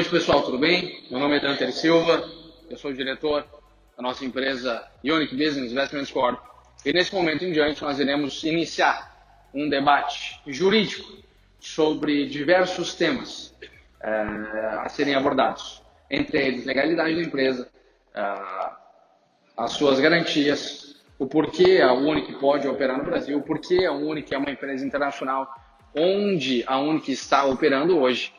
noite, pessoal, tudo bem? Meu nome é Dante Silva, eu sou o diretor da nossa empresa Unique Business Investments Corp. E nesse momento em diante nós iremos iniciar um debate jurídico sobre diversos temas a serem abordados, entre eles legalidade da empresa, as suas garantias, o porquê a Unique pode operar no Brasil, o porquê a Unique é uma empresa internacional, onde a Unique está operando hoje,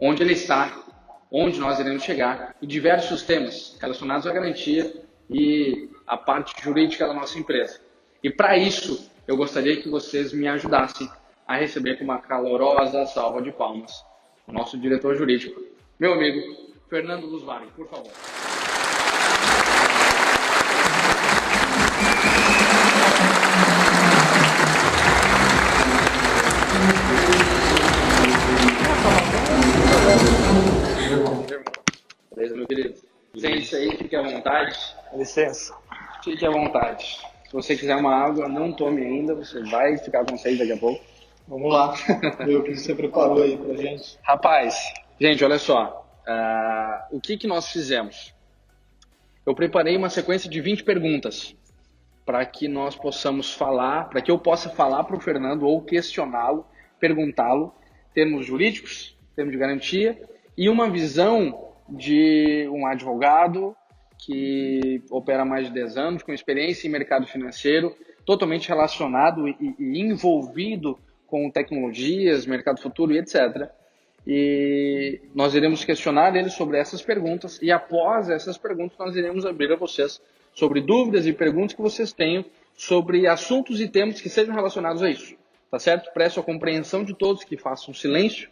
onde ele está, onde nós iremos chegar, e diversos temas relacionados à garantia e à parte jurídica da nossa empresa. E para isso, eu gostaria que vocês me ajudassem a receber com uma calorosa salva de palmas o nosso diretor jurídico, meu amigo Fernando Lusvari, por favor. Beleza, meu querido? Sente aí, fique à vontade. Licença. Fique à vontade. Se você quiser uma água, não tome ainda, você vai ficar com sede daqui a pouco. Vamos lá. Ver o que você preparou aí pra gente. Rapaz, gente, olha só. O que nós fizemos? Eu preparei uma sequência de 20 perguntas para que nós possamos falar, para que eu possa falar para o Fernando ou questioná-lo, perguntá-lo, termos jurídicos, termos de garantia e uma visão de um advogado que opera há mais de 10 anos, com experiência em mercado financeiro, totalmente relacionado e envolvido com tecnologias, mercado futuro e etc. E nós iremos questionar ele sobre essas perguntas e após essas perguntas nós iremos abrir a vocês sobre dúvidas e perguntas que vocês tenham sobre assuntos e temas que sejam relacionados a isso. Tá certo? Presto a compreensão de todos que façam silêncio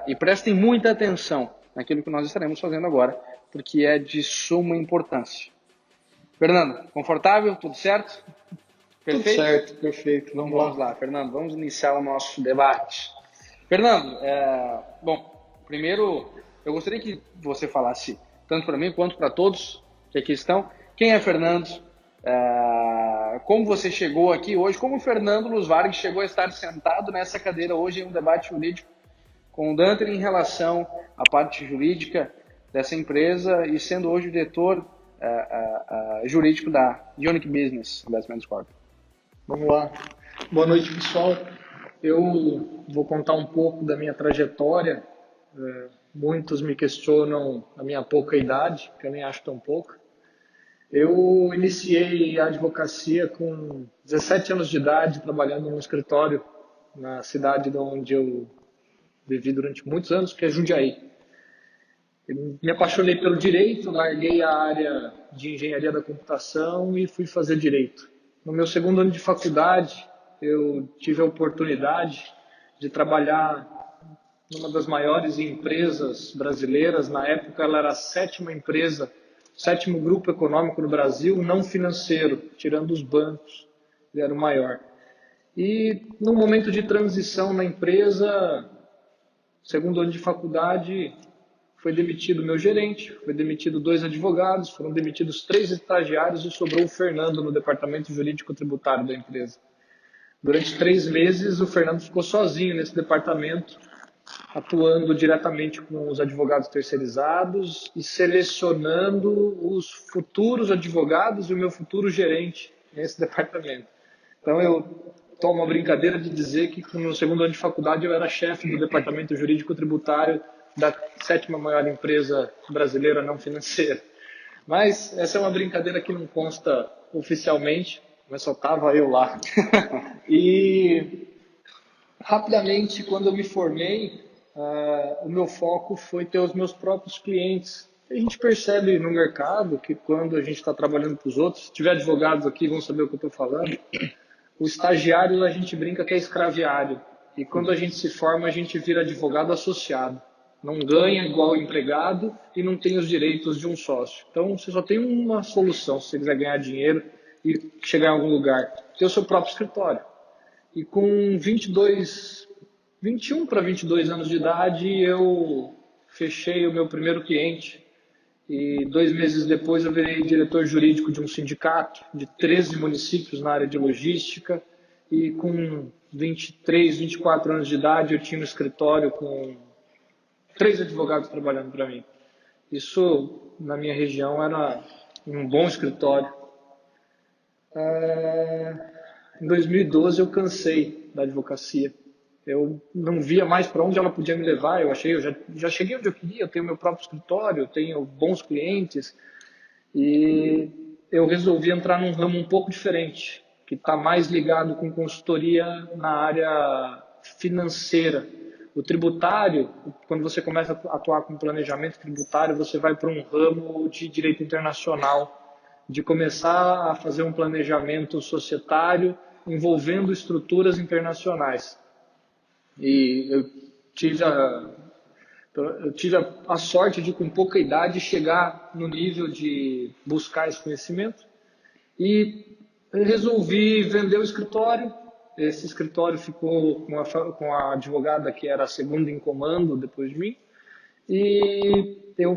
e prestem muita atenção naquilo que nós estaremos fazendo agora, porque é de suma importância. Fernando, confortável? Tudo certo? Perfeito? Tudo certo, perfeito. Vamos lá, Fernando, vamos iniciar o nosso debate. Fernando, bom, primeiro eu gostaria que você falasse, tanto para mim quanto para todos que aqui estão, quem é Fernando, como você chegou aqui hoje, como o Fernando Lusvari chegou a estar sentado nessa cadeira hoje em um debate jurídico com o Dante em relação à parte jurídica dessa empresa e sendo hoje o diretor jurídico da Unique Business Investments Corp. Vamos lá. Boa noite, pessoal. Eu vou contar um pouco da minha trajetória. Muitos me questionam a minha pouca idade, que eu nem acho tão pouca. Eu iniciei a advocacia com 17 anos de idade, trabalhando num escritório na cidade onde eu vivi durante muitos anos, que é Jundiaí. Eu me apaixonei pelo direito, larguei a área de engenharia da computação e fui fazer direito. No meu segundo ano de faculdade, eu tive a oportunidade de trabalhar numa das maiores empresas brasileiras. Na época, ela era a sétima empresa, sétimo grupo econômico no Brasil, não financeiro, tirando os bancos, ele era o maior. E no momento de transição na empresa, segundo ano de faculdade, foi demitido meu gerente, foi demitido 2 advogados, foram demitidos 3 estagiários e sobrou o Fernando no departamento jurídico tributário da empresa. Durante 3 meses, o Fernando ficou sozinho nesse departamento, atuando diretamente com os advogados terceirizados e selecionando os futuros advogados e o meu futuro gerente nesse departamento. Então, eu tomo a brincadeira de dizer que no meu segundo ano de faculdade eu era chefe do departamento jurídico tributário da 7ª maior empresa brasileira não financeira. Mas essa é uma brincadeira que não consta oficialmente, mas só estava eu lá. E rapidamente, quando eu me formei, o meu foco foi ter os meus próprios clientes. A gente percebe no mercado que quando a gente está trabalhando para os outros, se tiver advogados aqui vão saber o que eu estou falando, o estagiário a gente brinca que é escraviário. E quando a gente se forma, a gente vira advogado associado. Não ganha igual empregado e não tem os direitos de um sócio. Então, você só tem uma solução se você quiser ganhar dinheiro e chegar em algum lugar. Ter o seu próprio escritório. E com 21 para 22 anos de idade, eu fechei o meu primeiro cliente. E 2 meses depois eu virei diretor jurídico de um sindicato de 13 municípios na área de logística. E com 23, 24 anos de idade, eu tinha um escritório com 3 advogados trabalhando para mim. Isso, na minha região, era um bom escritório. Em 2012 eu cansei da advocacia. Eu não via mais para onde ela podia me levar. Eu já cheguei onde eu queria, eu tenho meu próprio escritório, eu tenho bons clientes e eu resolvi entrar num ramo um pouco diferente, que está mais ligado com consultoria na área financeira. O tributário, quando você começa a atuar com planejamento tributário, você vai para um ramo de direito internacional, de começar a fazer um planejamento societário envolvendo estruturas internacionais. E eu tive a sorte de, com pouca idade, chegar no nível de buscar esse conhecimento e resolvi vender o escritório. Esse escritório ficou com a advogada que era a segunda em comando depois de mim e eu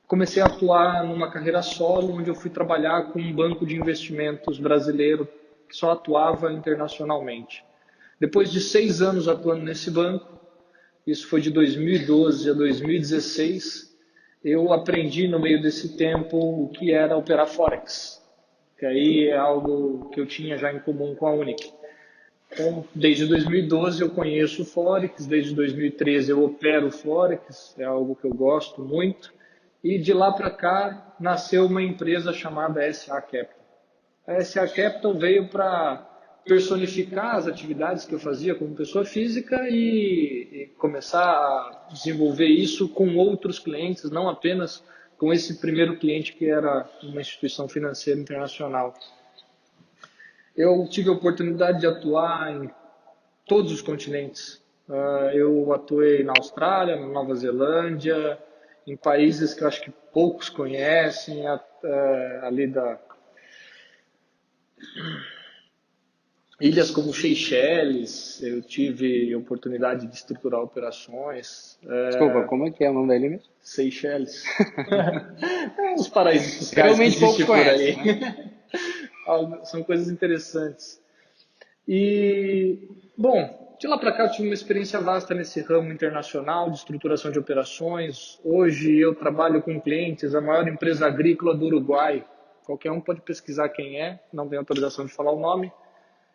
comecei a atuar numa carreira solo, onde eu fui trabalhar com um banco de investimentos brasileiro que só atuava internacionalmente. Depois de 6 anos atuando nesse banco, isso foi de 2012 a 2016, eu aprendi no meio desse tempo o que era operar Forex, que aí é algo que eu tinha já em comum com a Unic. Então, desde 2012 eu conheço o Forex, desde 2013 eu opero Forex, é algo que eu gosto muito. E de lá para cá nasceu uma empresa chamada SA Capital. A SA Capital veio para personificar as atividades que eu fazia como pessoa física e começar a desenvolver isso com outros clientes, não apenas com esse primeiro cliente que era uma instituição financeira internacional. Eu tive a oportunidade de atuar em todos os continentes. Eu atuei na Austrália, na Nova Zelândia, em países que eu acho que poucos conhecem, ali da ilhas como Seychelles, eu tive a oportunidade de estruturar operações. Desculpa, como é que é o nome da ilha mesmo? Seychelles. Uns paraísos fiscais que Realmente poucos existem por aí. conhecem, né? São coisas interessantes. E, bom, de lá para cá eu tive uma experiência vasta nesse ramo internacional de estruturação de operações. Hoje eu trabalho com clientes, a maior empresa agrícola do Uruguai. Qualquer um pode pesquisar quem é, não tenho autorização de falar o nome.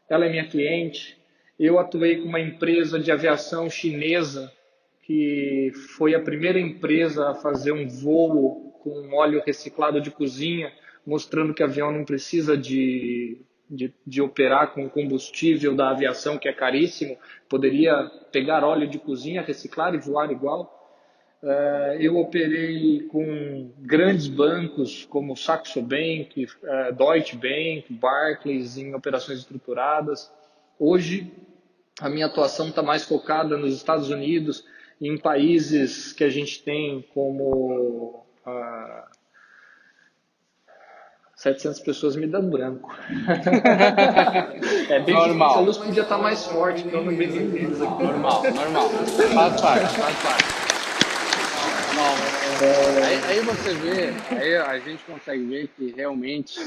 Ela é minha cliente. Eu atuei com uma empresa de aviação chinesa, que foi a primeira empresa a fazer um voo com óleo reciclado de cozinha, mostrando que avião não precisa de operar com combustível da aviação, que é caríssimo, poderia pegar óleo de cozinha, reciclar e voar igual. Eu operei com grandes bancos como Saxo Bank, Deutsche Bank, Barclays, em operações estruturadas. Hoje, a minha atuação está mais focada nos Estados Unidos, em países que a gente tem como 700 pessoas me dão branco. É bem Normal. difícil, a luz podia estar mais forte, então eu não vejo nenhum deles aqui. Normal. Faz parte. Aí você vê, aí a gente consegue ver que realmente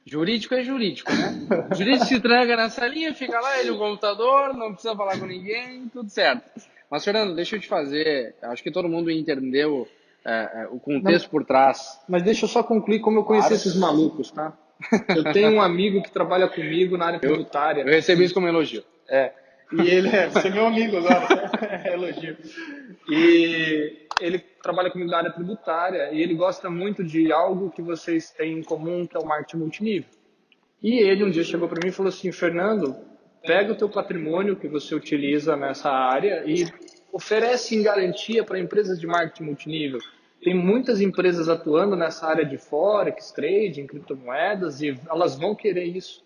jurídico é jurídico, né? O jurídico se tranca na salinha, fica lá, ele no computador, não precisa falar com ninguém, tudo certo. Mas, Fernando, deixa eu te fazer, acho que todo mundo entendeu o contexto por trás. Mas deixa eu só concluir como eu conheci esses malucos, tá? Eu tenho um amigo que trabalha comigo na área tributária. Eu recebi isso como elogio. E ele você é meu amigo agora, é elogio. E ele trabalha comigo na área tributária e ele gosta muito de algo que vocês têm em comum, que é o marketing multinível. E ele um dia chegou para mim e falou assim: Fernando, pega o teu patrimônio que você utiliza nessa área e oferece em garantia para empresas de marketing multinível. Tem muitas empresas atuando nessa área de Forex, trading, criptomoedas e elas vão querer isso.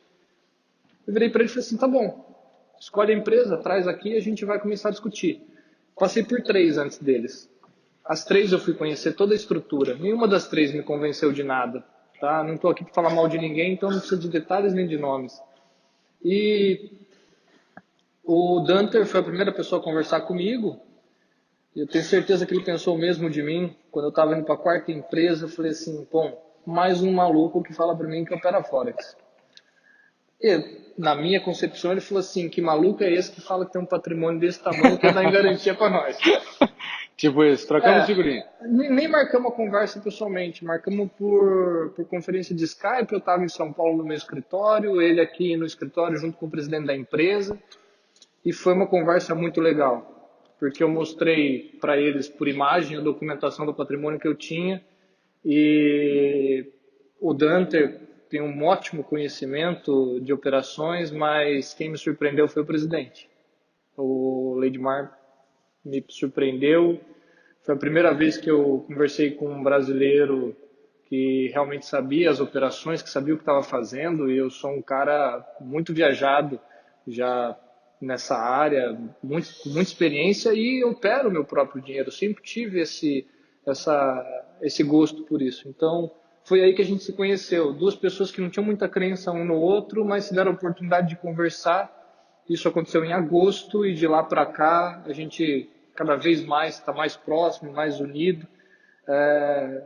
Eu virei para ele e falei assim: tá bom, escolhe a empresa, traz aqui e a gente vai começar a discutir. Passei por 3 antes deles. As 3 eu fui conhecer toda a estrutura. Nenhuma das 3 me convenceu de nada. Tá? Não estou aqui para falar mal de ninguém, então não precisa de detalhes nem de nomes. E o Danter foi a primeira pessoa a conversar comigo. Eu tenho certeza que ele pensou o mesmo de mim. Quando eu estava indo para a 4ª empresa, eu falei assim: bom, mais um maluco que fala para mim que opera Forex. E, na minha concepção, ele falou assim: que maluco é esse que fala que tem um patrimônio desse tamanho que dá em garantia para nós? Tipo isso, trocamos É, figurinha. nem marcamos a conversa pessoalmente, marcamos por conferência de Skype. Eu estava em São Paulo no meu escritório, ele aqui no escritório junto com o presidente da empresa, e foi uma conversa muito legal, porque eu mostrei para eles por imagem a documentação do patrimônio que eu tinha, e o Danter tem um ótimo conhecimento de operações, mas quem me surpreendeu foi o presidente. O Leidmar me surpreendeu. Foi a primeira vez que eu conversei com um brasileiro que realmente sabia as operações, que sabia o que estava fazendo, e eu sou um cara muito viajado já nessa área, com muita experiência, e eu opero meu próprio dinheiro. Eu sempre tive esse gosto por isso. Então, foi aí que a gente se conheceu. Duas pessoas que não tinham muita crença um no outro, mas se deram a oportunidade de conversar. Isso aconteceu em agosto, e de lá para cá a gente cada vez mais está mais próximo, mais unido. É,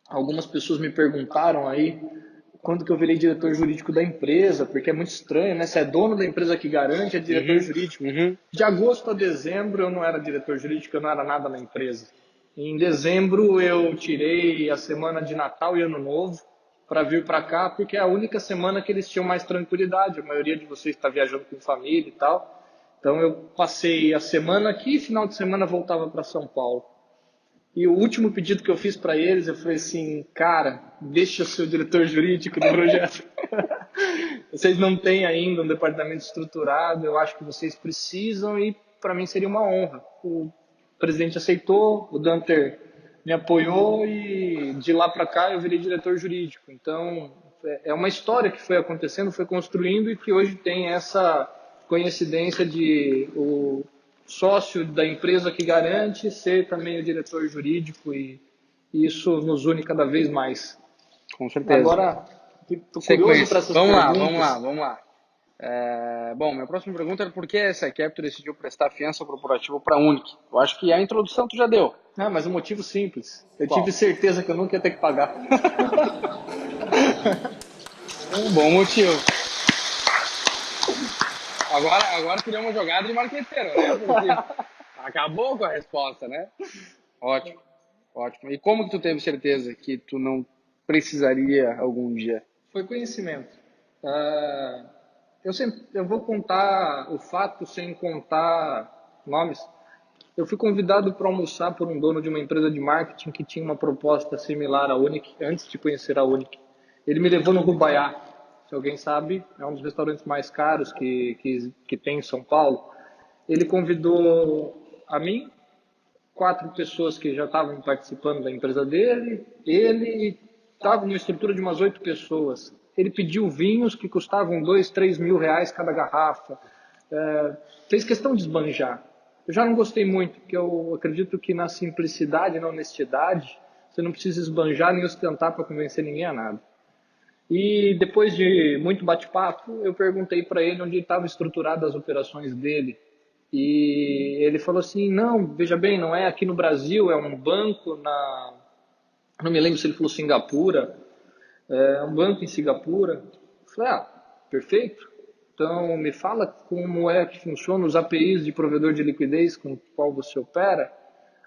algumas pessoas me perguntaram aí quando que eu virei diretor jurídico da empresa, porque é muito estranho, né? Se é dono da empresa que garante, é diretor jurídico. De agosto a dezembro eu não era diretor jurídico, eu não era nada na empresa. Em dezembro eu tirei a semana de Natal e Ano Novo para vir para cá, porque é a única semana que eles tinham mais tranquilidade. A maioria de vocês está viajando com família e tal. Então eu passei a semana aqui e final de semana voltava para São Paulo. E o último pedido que eu fiz para eles, eu falei assim, cara, deixa ser o diretor jurídico do projeto. Vocês não têm ainda um departamento estruturado, eu acho que vocês precisam, e para mim seria uma honra. O presidente aceitou, o Danter me apoiou, e de lá para cá eu virei diretor jurídico. Então é uma história que foi acontecendo, foi construindo, e que hoje tem essa coincidência de o sócio da empresa que garante ser também o diretor jurídico, e isso nos une cada vez mais. Com certeza. Agora, estou curioso para Sequência. essas Vamos lá, perguntas. vamos lá, vamos lá. Bom, minha próxima pergunta é por que a SE Capital decidiu prestar fiança corporativa para a Unic? Eu acho que a introdução tu já deu. Ah, mas um motivo simples. Eu Qual? tive certeza que eu nunca ia ter que pagar. Um bom motivo. Agora seria uma jogada de marqueteiro, né? Porque acabou com a resposta, né? Ótimo, ótimo. E como que tu teve certeza que tu não precisaria algum dia? Foi conhecimento. Eu vou contar o fato sem contar nomes. Eu fui convidado para almoçar por um dono de uma empresa de marketing que tinha uma proposta similar à Unic, antes de conhecer a Unic. Ele me levou no Rubaiá. Se alguém sabe, é um dos restaurantes mais caros que tem em São Paulo. Ele convidou a mim, 4 pessoas que já estavam participando da empresa dele, ele estava numa estrutura de umas 8 pessoas. Ele pediu vinhos que custavam 2, 3 mil reais cada garrafa. Fez questão de esbanjar. Eu já não gostei muito, porque eu acredito que na simplicidade, na honestidade, você não precisa esbanjar nem ostentar para convencer ninguém a nada. E depois de muito bate-papo, eu perguntei para ele onde estavam estruturadas as operações dele. E ele falou assim, não, veja bem, não é aqui no Brasil, é um banco não me lembro se ele falou Singapura, é um banco em Singapura. Eu falei, perfeito. Então me fala como é que funciona os APIs de provedor de liquidez com o qual você opera.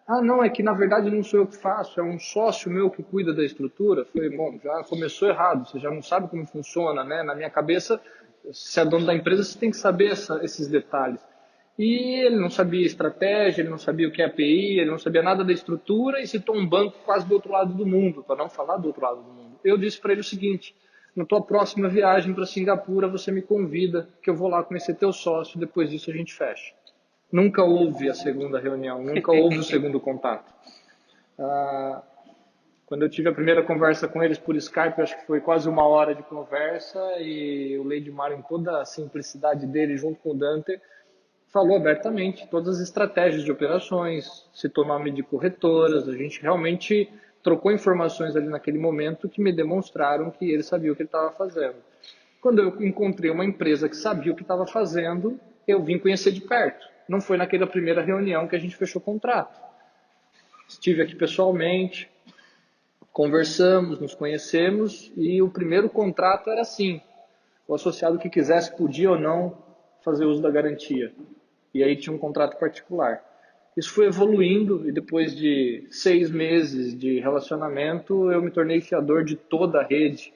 Ah, não, é que na verdade não sou eu que faço, é um sócio meu que cuida da estrutura. Eu falei, bom, já começou errado, você já não sabe como funciona, né? Na minha cabeça, se é dono da empresa, você tem que saber esses detalhes. E ele não sabia estratégia, ele não sabia o que é API, ele não sabia nada da estrutura, e citou um banco quase do outro lado do mundo, para não falar do outro lado do mundo. Eu disse para ele o seguinte, na tua próxima viagem para Singapura, você me convida, que eu vou lá conhecer teu sócio, depois disso a gente fecha. Nunca houve a segunda reunião, nunca houve o segundo contato. Quando eu tive a primeira conversa com eles por Skype, acho que foi quase 1 hora de conversa, e o Leidmar, em toda a simplicidade dele, junto com o Dante, falou abertamente todas as estratégias de operações, citou nome de corretoras, a gente realmente trocou informações ali naquele momento que me demonstraram que ele sabia o que ele estava fazendo. Quando eu encontrei uma empresa que sabia o que estava fazendo, eu vim conhecer de perto. Não foi naquela primeira reunião que a gente fechou o contrato. Estive aqui pessoalmente, conversamos, nos conhecemos, e o primeiro contrato era assim: o associado que quisesse podia ou não fazer uso da garantia. E aí tinha um contrato particular. Isso foi evoluindo e depois de 6 meses de relacionamento, eu me tornei fiador de toda a rede.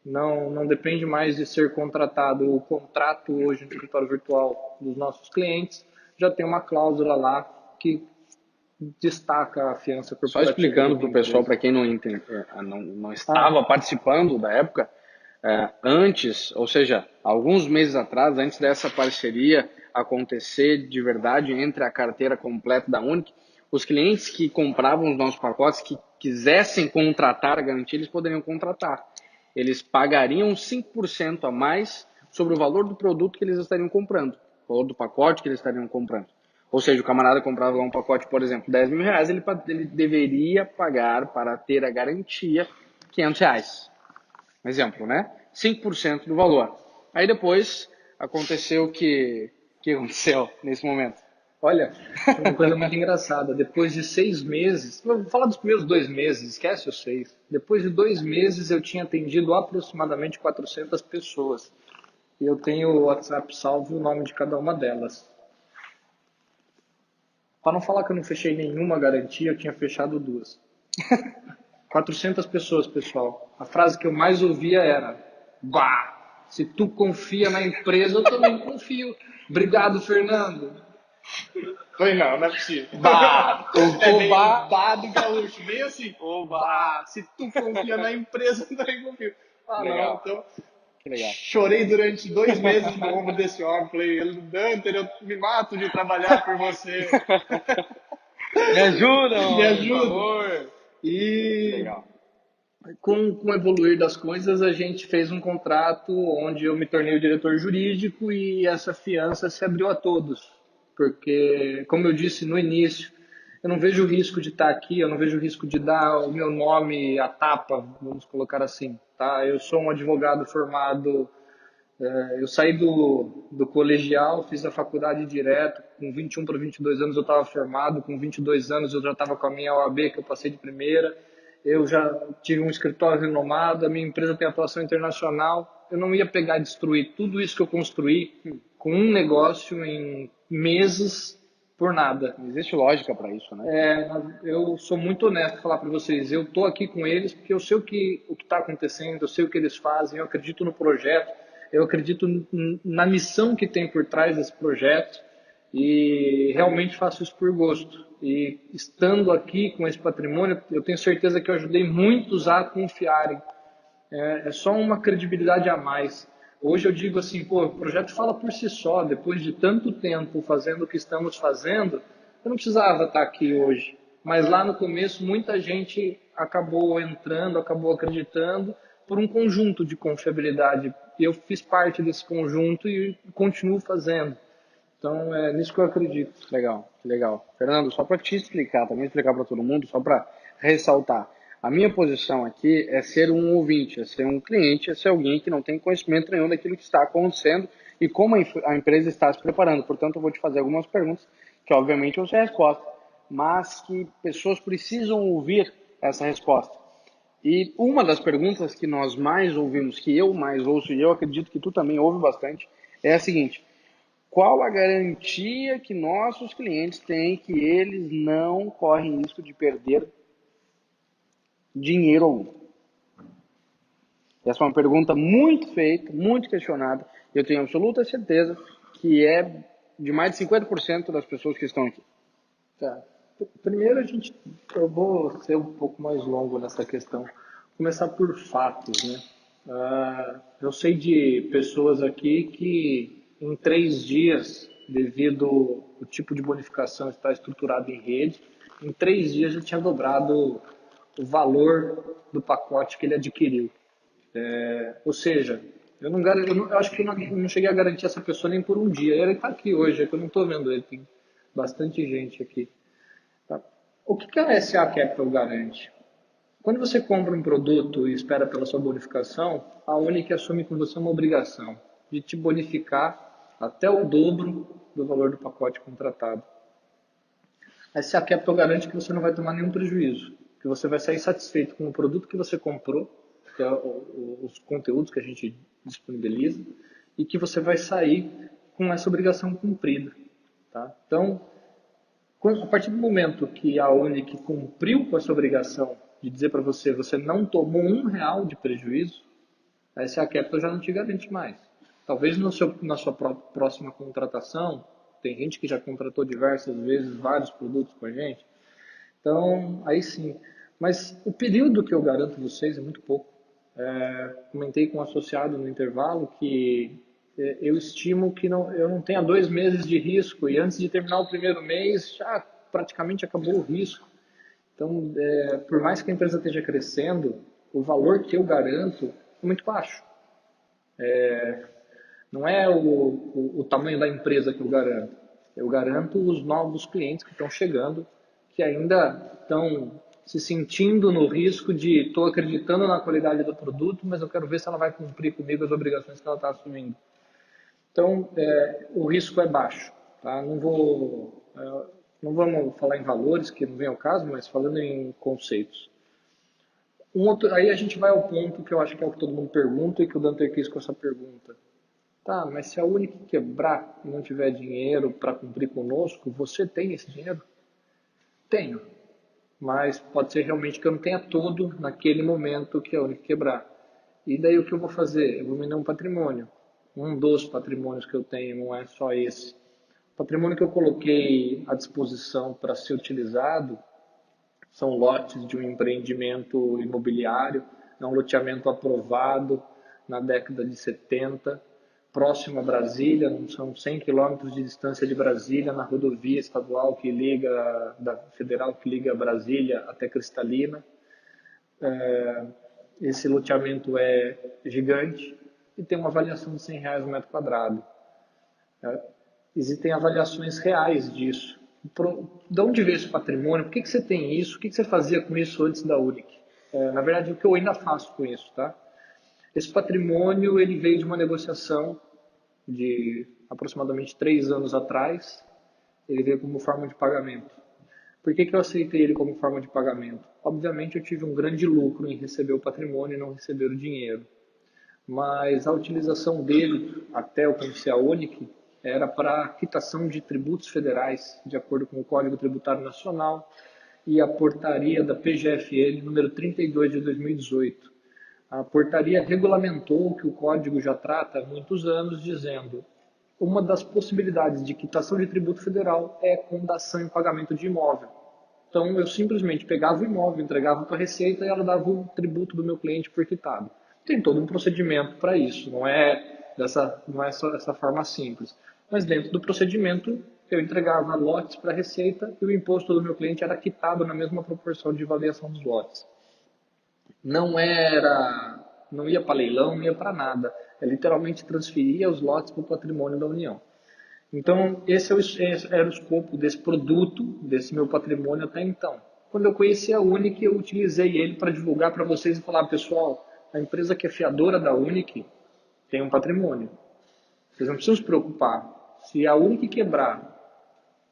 Não depende mais de ser contratado. O contrato hoje no escritório virtual dos nossos clientes já tem uma cláusula lá que destaca a fiança Só corporativa da explicando para minha o pessoal, empresa. para quem não estava Ah, participando da época, antes, ou seja, alguns meses atrás, antes dessa parceria acontecer de verdade entre a carteira completa da Unic, os clientes que compravam os nossos pacotes, que quisessem contratar a garantia, eles poderiam contratar. Eles pagariam 5% a mais sobre o valor do produto que eles estariam comprando, o valor do pacote que eles estariam comprando. Ou seja, o camarada comprava um pacote, por exemplo, R$ 10.000, ele deveria pagar para ter a garantia R$ 500. Um exemplo, né? 5% do valor. Aí depois aconteceu o que aconteceu nesse momento. olha, uma coisa muito engraçada. Depois de 6 meses, vou falar dos primeiros 2 meses, esquece os 6. Depois de 2 meses, eu tinha atendido aproximadamente 400 pessoas. E eu tenho o WhatsApp salvo e o nome de cada uma delas. Para não falar que eu não fechei nenhuma garantia, eu tinha fechado duas. 400 pessoas, pessoal. A frase que eu mais ouvia era: bah, se tu confia na empresa, eu também confio. Obrigado, Fernando. Falei, não, não é possível. Bah, É o bem o bah, bar do gaúcho, bem assim. oba. Bah, se tu confia na empresa, eu também confio. Ah, não, Legal, então. que legal. Chorei durante 2 meses no ombro desse homem. Falei, Danter, eu me mato de trabalhar por você. Me ajuda, Me por ajuda. favor. Que E legal. com o evoluir das coisas, a gente fez um contrato onde eu me tornei o diretor jurídico e essa fiança se abriu a todos. Porque, como eu disse no início, eu não vejo risco de estar aqui, eu não vejo risco de dar o meu nome à tapa, vamos colocar assim. Tá? Eu sou um advogado formado, eu saí do colegial, fiz a faculdade direto, com 21 para 22 anos eu estava formado, com 22 anos eu já estava com a minha OAB, que eu passei de primeira, eu já tive um escritório renomado, a minha empresa tem atuação internacional, eu não ia pegar e destruir tudo isso que eu construí com um negócio em meses por nada. Não existe lógica para isso, né? Eu sou muito honesto falar para vocês, eu estou aqui com eles porque eu sei o que está acontecendo, eu sei o que eles fazem, eu acredito no projeto, eu acredito na missão que tem por trás desse projeto e realmente faço isso por gosto. E estando aqui com esse patrimônio, eu tenho certeza que eu ajudei muitos a confiarem. É só uma credibilidade a mais. Hoje eu digo assim, pô, o projeto fala por si só. Depois de tanto tempo fazendo o que estamos fazendo, eu não precisava estar aqui hoje. Mas lá no começo, muita gente acabou entrando, acabou acreditando por um conjunto de confiabilidade. E eu fiz parte desse conjunto e continuo fazendo. Então, é nisso que eu acredito. Legal, que legal. Fernando, só para te explicar, também explicar para todo mundo, só para ressaltar. A minha posição aqui é ser um ouvinte, é ser um cliente, é ser alguém que não tem conhecimento nenhum daquilo que está acontecendo e como a empresa está se preparando. Portanto, eu vou te fazer algumas perguntas que, obviamente, eu sei a resposta, mas que pessoas precisam ouvir essa resposta. E uma das perguntas que nós mais ouvimos, que eu mais ouço, e eu acredito que tu também ouve bastante, é a seguinte: qual a garantia que nossos clientes têm que eles não correm risco de perder dinheiro algum? Essa é uma pergunta muito feita, muito questionada, e eu tenho absoluta certeza que é de mais de 50% das pessoas que estão aqui. Tá. Primeiro eu vou ser um pouco mais longo nessa questão. Começar por fatos, né? Eu sei de pessoas aqui que em 3 dias, devido ao tipo de bonificação estar estruturado em rede, em 3 dias já tinha dobrado o valor do pacote que ele adquiriu. Ou seja, eu acho que eu não cheguei a garantir essa pessoa nem por um dia. Ele está aqui hoje, é que eu não estou vendo ele, tem bastante gente aqui. Tá? O que a SA Capital garante? Quando você compra um produto e espera pela sua bonificação, a Unic assume com você uma obrigação de te bonificar até o dobro do valor do pacote contratado. A SA Capital garante que você não vai tomar nenhum prejuízo, que você vai sair satisfeito com o produto que você comprou, que é os conteúdos que a gente disponibiliza, e que você vai sair com essa obrigação cumprida. Tá? Então, A partir do momento que a Unic cumpriu com essa obrigação de dizer para você, você não tomou R$ 1 de prejuízo, a SA Capital já não te garante mais. Talvez na sua próxima contratação, tem gente que já contratou diversas vezes vários produtos com a gente, então aí sim. Mas o período que eu garanto vocês é muito pouco. Comentei com um associado no intervalo que eu estimo que eu não tenha 2 meses de risco e antes de terminar o primeiro mês já praticamente acabou o risco. Então, por mais que a empresa esteja crescendo, o valor que eu garanto é muito baixo. Não é o tamanho da empresa que eu garanto. Eu garanto os novos clientes que estão chegando, que ainda estão se sentindo no risco de estou acreditando na qualidade do produto, mas eu quero ver se ela vai cumprir comigo as obrigações que ela está assumindo. Então, o risco é baixo. Tá? Não vamos falar em valores, que não vem ao caso, mas falando em conceitos. Aí a gente vai ao ponto que eu acho que é o que todo mundo pergunta e que o Dante quis com essa pergunta. Tá, mas se a Unic quebrar e não tiver dinheiro para cumprir conosco, você tem esse dinheiro? Tenho. Mas pode ser realmente que eu não tenha todo naquele momento que a Unic quebrar. E daí o que eu vou fazer? Eu vou vender um patrimônio. Um dos patrimônios que eu tenho, não é só esse. O patrimônio que eu coloquei à disposição para ser utilizado são lotes de um empreendimento imobiliário, é um loteamento aprovado na década de 70, próximo a Brasília, são 100 quilômetros de distância de Brasília, na rodovia estadual da federal que liga Brasília até Cristalina. Esse loteamento é gigante e tem uma avaliação de R$ 100 o metro quadrado. Existem avaliações reais disso. De onde veio esse patrimônio? Por que você tem isso? O que você fazia com isso antes da Unic? Na verdade, o que eu ainda faço com isso, tá? Esse patrimônio ele veio de uma negociação de aproximadamente 3 anos atrás. Ele veio como forma de pagamento. Por que eu aceitei ele como forma de pagamento? Obviamente, eu tive um grande lucro em receber o patrimônio e não receber o dinheiro. Mas a utilização dele, até eu conhecer a Unic, era para quitação de tributos federais, de acordo com o Código Tributário Nacional e a portaria da PGFN número 32 de 2018. A portaria regulamentou o que o Código já trata há muitos anos, dizendo uma das possibilidades de quitação de tributo federal é com dação em pagamento de imóvel. Então, eu simplesmente pegava o imóvel, entregava para a Receita e ela dava o tributo do meu cliente por quitado. Tem todo um procedimento para isso, não é só dessa forma simples. Mas dentro do procedimento, eu entregava lotes para a Receita e o imposto do meu cliente era quitado na mesma proporção de avaliação dos lotes. Não ia para leilão, não ia para nada. É literalmente transferia os lotes para o patrimônio da União. Então, esse era o escopo desse produto, desse meu patrimônio até então. Quando eu conheci a Unic, eu utilizei ele para divulgar para vocês e falar, pessoal, a empresa que é fiadora da Unic tem um patrimônio. Vocês não precisam se preocupar. Se a Unic quebrar,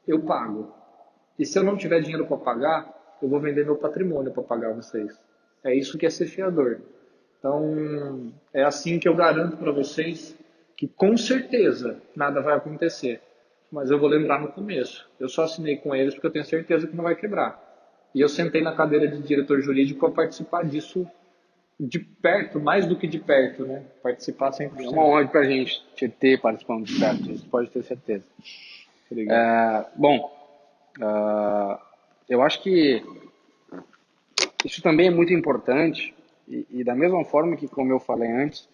eu pago. E se eu não tiver dinheiro para pagar, eu vou vender meu patrimônio para pagar vocês. É isso que é ser fiador. Então, é assim que eu garanto para vocês que com certeza nada vai acontecer. Mas eu vou lembrar no começo. Eu só assinei com eles porque eu tenho certeza que não vai quebrar. E eu sentei na cadeira de diretor jurídico para participar disso de perto, mais do que de perto, né? Participar 100%. É uma honra para a gente te ter participando de perto, isso pode ter certeza. Obrigado. Eu acho que isso também é muito importante e da mesma forma que, como eu falei antes,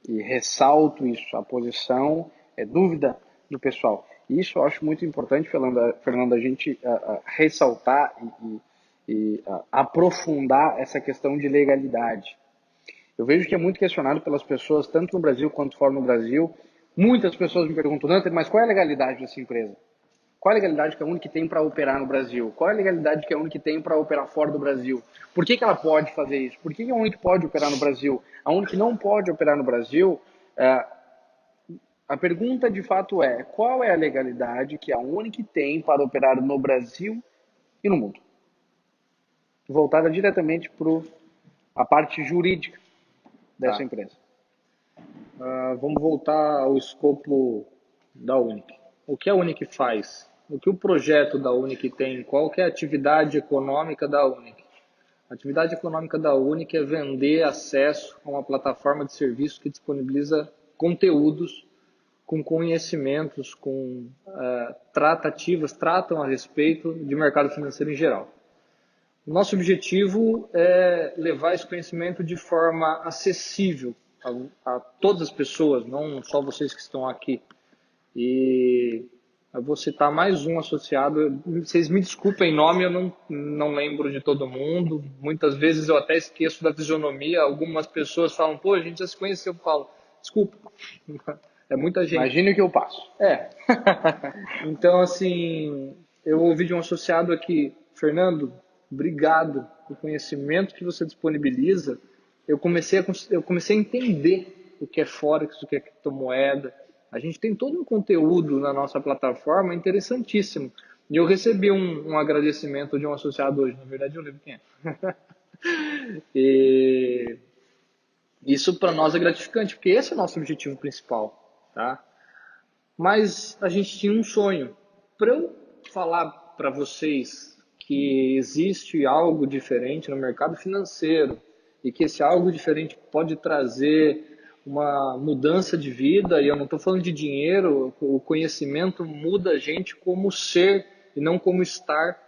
e ressalto isso, a posição é dúvida do pessoal. E isso eu acho muito importante, Fernando, a gente ressaltar e aprofundar essa questão de legalidade. Eu vejo que é muito questionado pelas pessoas, tanto no Brasil quanto fora do Brasil. Muitas pessoas me perguntam, Dante, mas qual é a legalidade dessa empresa? Qual é a legalidade que a Unic tem para operar no Brasil? Qual é a legalidade que a Unic tem para operar fora do Brasil? Por que ela pode fazer isso? Por que a Unic pode operar no Brasil? A Unic não pode operar no Brasil? A pergunta de fato é, qual é a legalidade que a Unic tem para operar no Brasil e no mundo? Voltada diretamente para a parte jurídica dessa empresa. Vamos voltar ao escopo da Unic. O que a Unic faz? o que o projeto da Unic tem, qual que é a atividade econômica da Unic. A atividade econômica da Unic é vender acesso a uma plataforma de serviço que disponibiliza conteúdos com conhecimentos, com tratativas, tratam a respeito de mercado financeiro em geral. Nosso objetivo é levar esse conhecimento de forma acessível a todas as pessoas, não só vocês que estão aqui. E eu vou citar mais um associado. Vocês me desculpem nome, eu não lembro de todo mundo. Muitas vezes eu até esqueço da fisionomia. Algumas pessoas falam, pô, a gente já se conheceu. Eu falo, desculpa, é muita gente. Imagine o que eu passo. Então, assim, eu ouvi de um associado aqui, Fernando, obrigado pelo conhecimento que você disponibiliza. Eu comecei a entender o que é Forex, o que é criptomoeda. A gente tem todo um conteúdo na nossa plataforma interessantíssimo. E eu recebi um agradecimento de um associado hoje. Na verdade, eu lembro quem é. E isso para nós é gratificante, porque esse é o nosso objetivo principal, tá? Mas a gente tinha um sonho. Para eu falar para vocês que existe algo diferente no mercado financeiro e que esse algo diferente pode trazer uma mudança de vida, e eu não estou falando de dinheiro, o conhecimento muda a gente como ser e não como estar.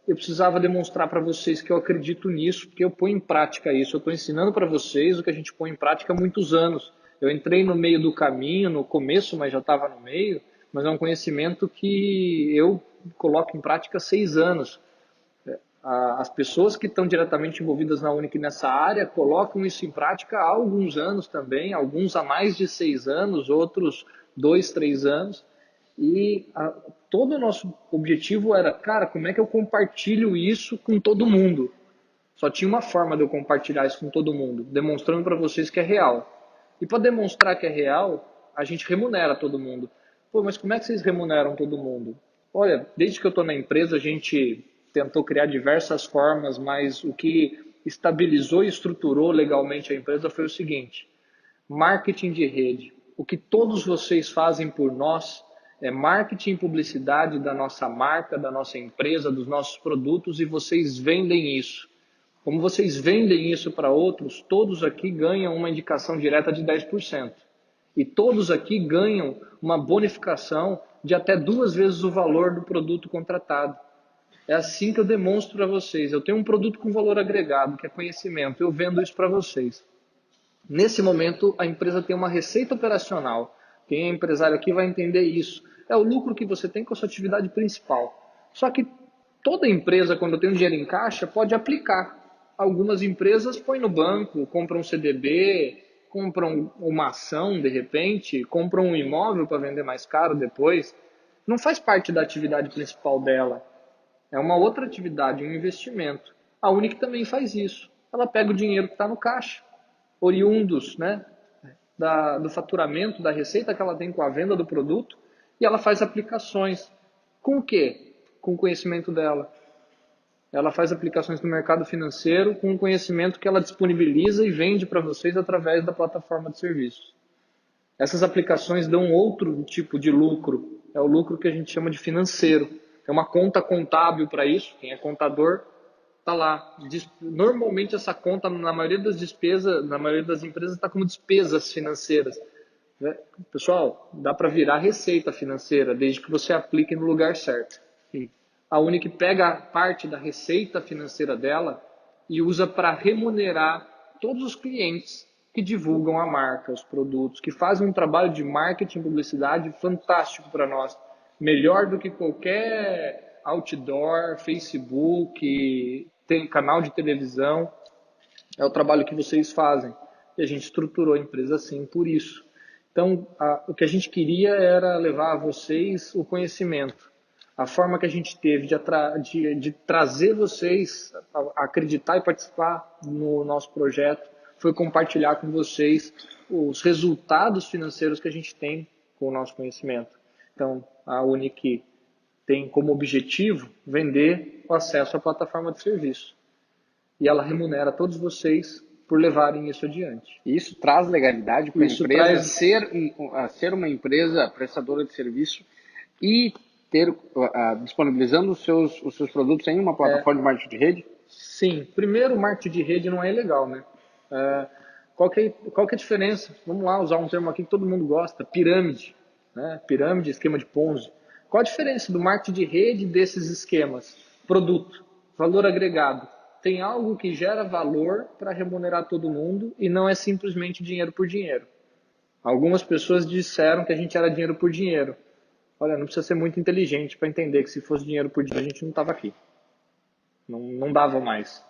Eu precisava demonstrar para vocês que eu acredito nisso, porque eu ponho em prática isso. Eu estou ensinando para vocês o que a gente põe em prática há muitos anos. Eu entrei no meio do caminho, no começo, mas já estava no meio, mas é um conhecimento que eu coloco em prática há 6 anos. As pessoas que estão diretamente envolvidas na Unic nessa área colocam isso em prática há alguns anos também, alguns há mais de 6 anos, outros 2, 3 anos. E todo o nosso objetivo era, cara, como é que eu compartilho isso com todo mundo? Só tinha uma forma de eu compartilhar isso com todo mundo, demonstrando para vocês que é real. E para demonstrar que é real, a gente remunera todo mundo. Pô, mas como é que vocês remuneram todo mundo? Olha, desde que eu estou na empresa, a gente tentou criar diversas formas, mas o que estabilizou e estruturou legalmente a empresa foi o seguinte: marketing de rede. O que todos vocês fazem por nós é marketing e publicidade da nossa marca, da nossa empresa, dos nossos produtos, e vocês vendem isso. Como vocês vendem isso para outros, todos aqui ganham uma indicação direta de 10%. E todos aqui ganham uma bonificação de até 2 vezes o valor do produto contratado. É assim que eu demonstro para vocês. Eu tenho um produto com valor agregado, que é conhecimento. Eu vendo isso para vocês. Nesse momento, a empresa tem uma receita operacional. Quem é empresário aqui vai entender isso. É o lucro que você tem com a sua atividade principal. Só que toda empresa, quando tem um dinheiro em caixa, pode aplicar. Algumas empresas põem no banco, compram um CDB, compram uma ação de repente, compram um imóvel para vender mais caro depois. Não faz parte da atividade principal dela. É uma outra atividade, um investimento. A Unic também faz isso. Ela pega o dinheiro que está no caixa, oriundos, né, do faturamento, da receita que ela tem com a venda do produto, e ela faz aplicações. Com o quê? Com o conhecimento dela. Ela faz aplicações no mercado financeiro com o conhecimento que ela disponibiliza e vende para vocês através da plataforma de serviços. Essas aplicações dão outro tipo de lucro. É o lucro que a gente chama de financeiro. Tem uma conta contábil para isso. Quem é contador está lá. Normalmente essa conta, na maioria das despesas, na maioria das empresas, está como despesas financeiras. Pessoal, dá para virar receita financeira, desde que você aplique no lugar certo. A Unic pega parte da receita financeira dela e usa para remunerar todos os clientes que divulgam a marca, os produtos, que fazem um trabalho de marketing e publicidade fantástico para nós. Melhor do que qualquer outdoor, Facebook, tem canal de televisão. É o trabalho que vocês fazem. E a gente estruturou a empresa assim por isso. Então, o que a gente queria era levar a vocês o conhecimento. A forma que a gente teve de trazer vocês a acreditar e participar no nosso projeto foi compartilhar com vocês os resultados financeiros que a gente tem com o nosso conhecimento. Então, a Unic tem como objetivo vender o acesso à plataforma de serviço. E ela remunera todos vocês por levarem isso adiante. Isso traz legalidade para a empresa ser uma empresa prestadora de serviço e disponibilizando os seus produtos em uma plataforma de marketing de rede? Sim. Primeiro, o marketing de rede não é ilegal, né? Qual que é a diferença? Vamos lá usar um termo aqui que todo mundo gosta, pirâmide, né? Pirâmide, esquema de Ponzi. Qual a diferença do marketing de rede desses esquemas? Produto, valor agregado. Tem algo que gera valor para remunerar todo mundo e não é simplesmente dinheiro por dinheiro. Algumas pessoas disseram que a gente era dinheiro por dinheiro. Olha, não precisa ser muito inteligente para entender que se fosse dinheiro por dinheiro a gente não estava aqui. Não dava mais.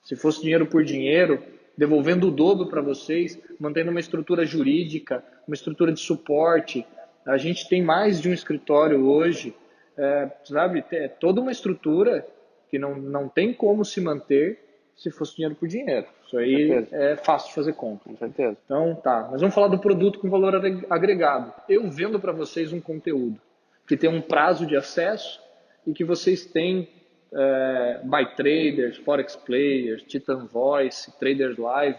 Se fosse dinheiro por dinheiro, devolvendo o dobro para vocês, mantendo uma estrutura jurídica, uma estrutura de suporte. A gente tem mais de um escritório hoje, sabe? É toda uma estrutura que não tem como se manter se fosse dinheiro por dinheiro. Isso aí é fácil de fazer conta. Com certeza. Então, tá. Mas vamos falar do produto com valor agregado. Eu vendo para vocês um conteúdo que tem um prazo de acesso e que vocês têm Buy Traders, Forex Players, Titan Voice, Traders Live.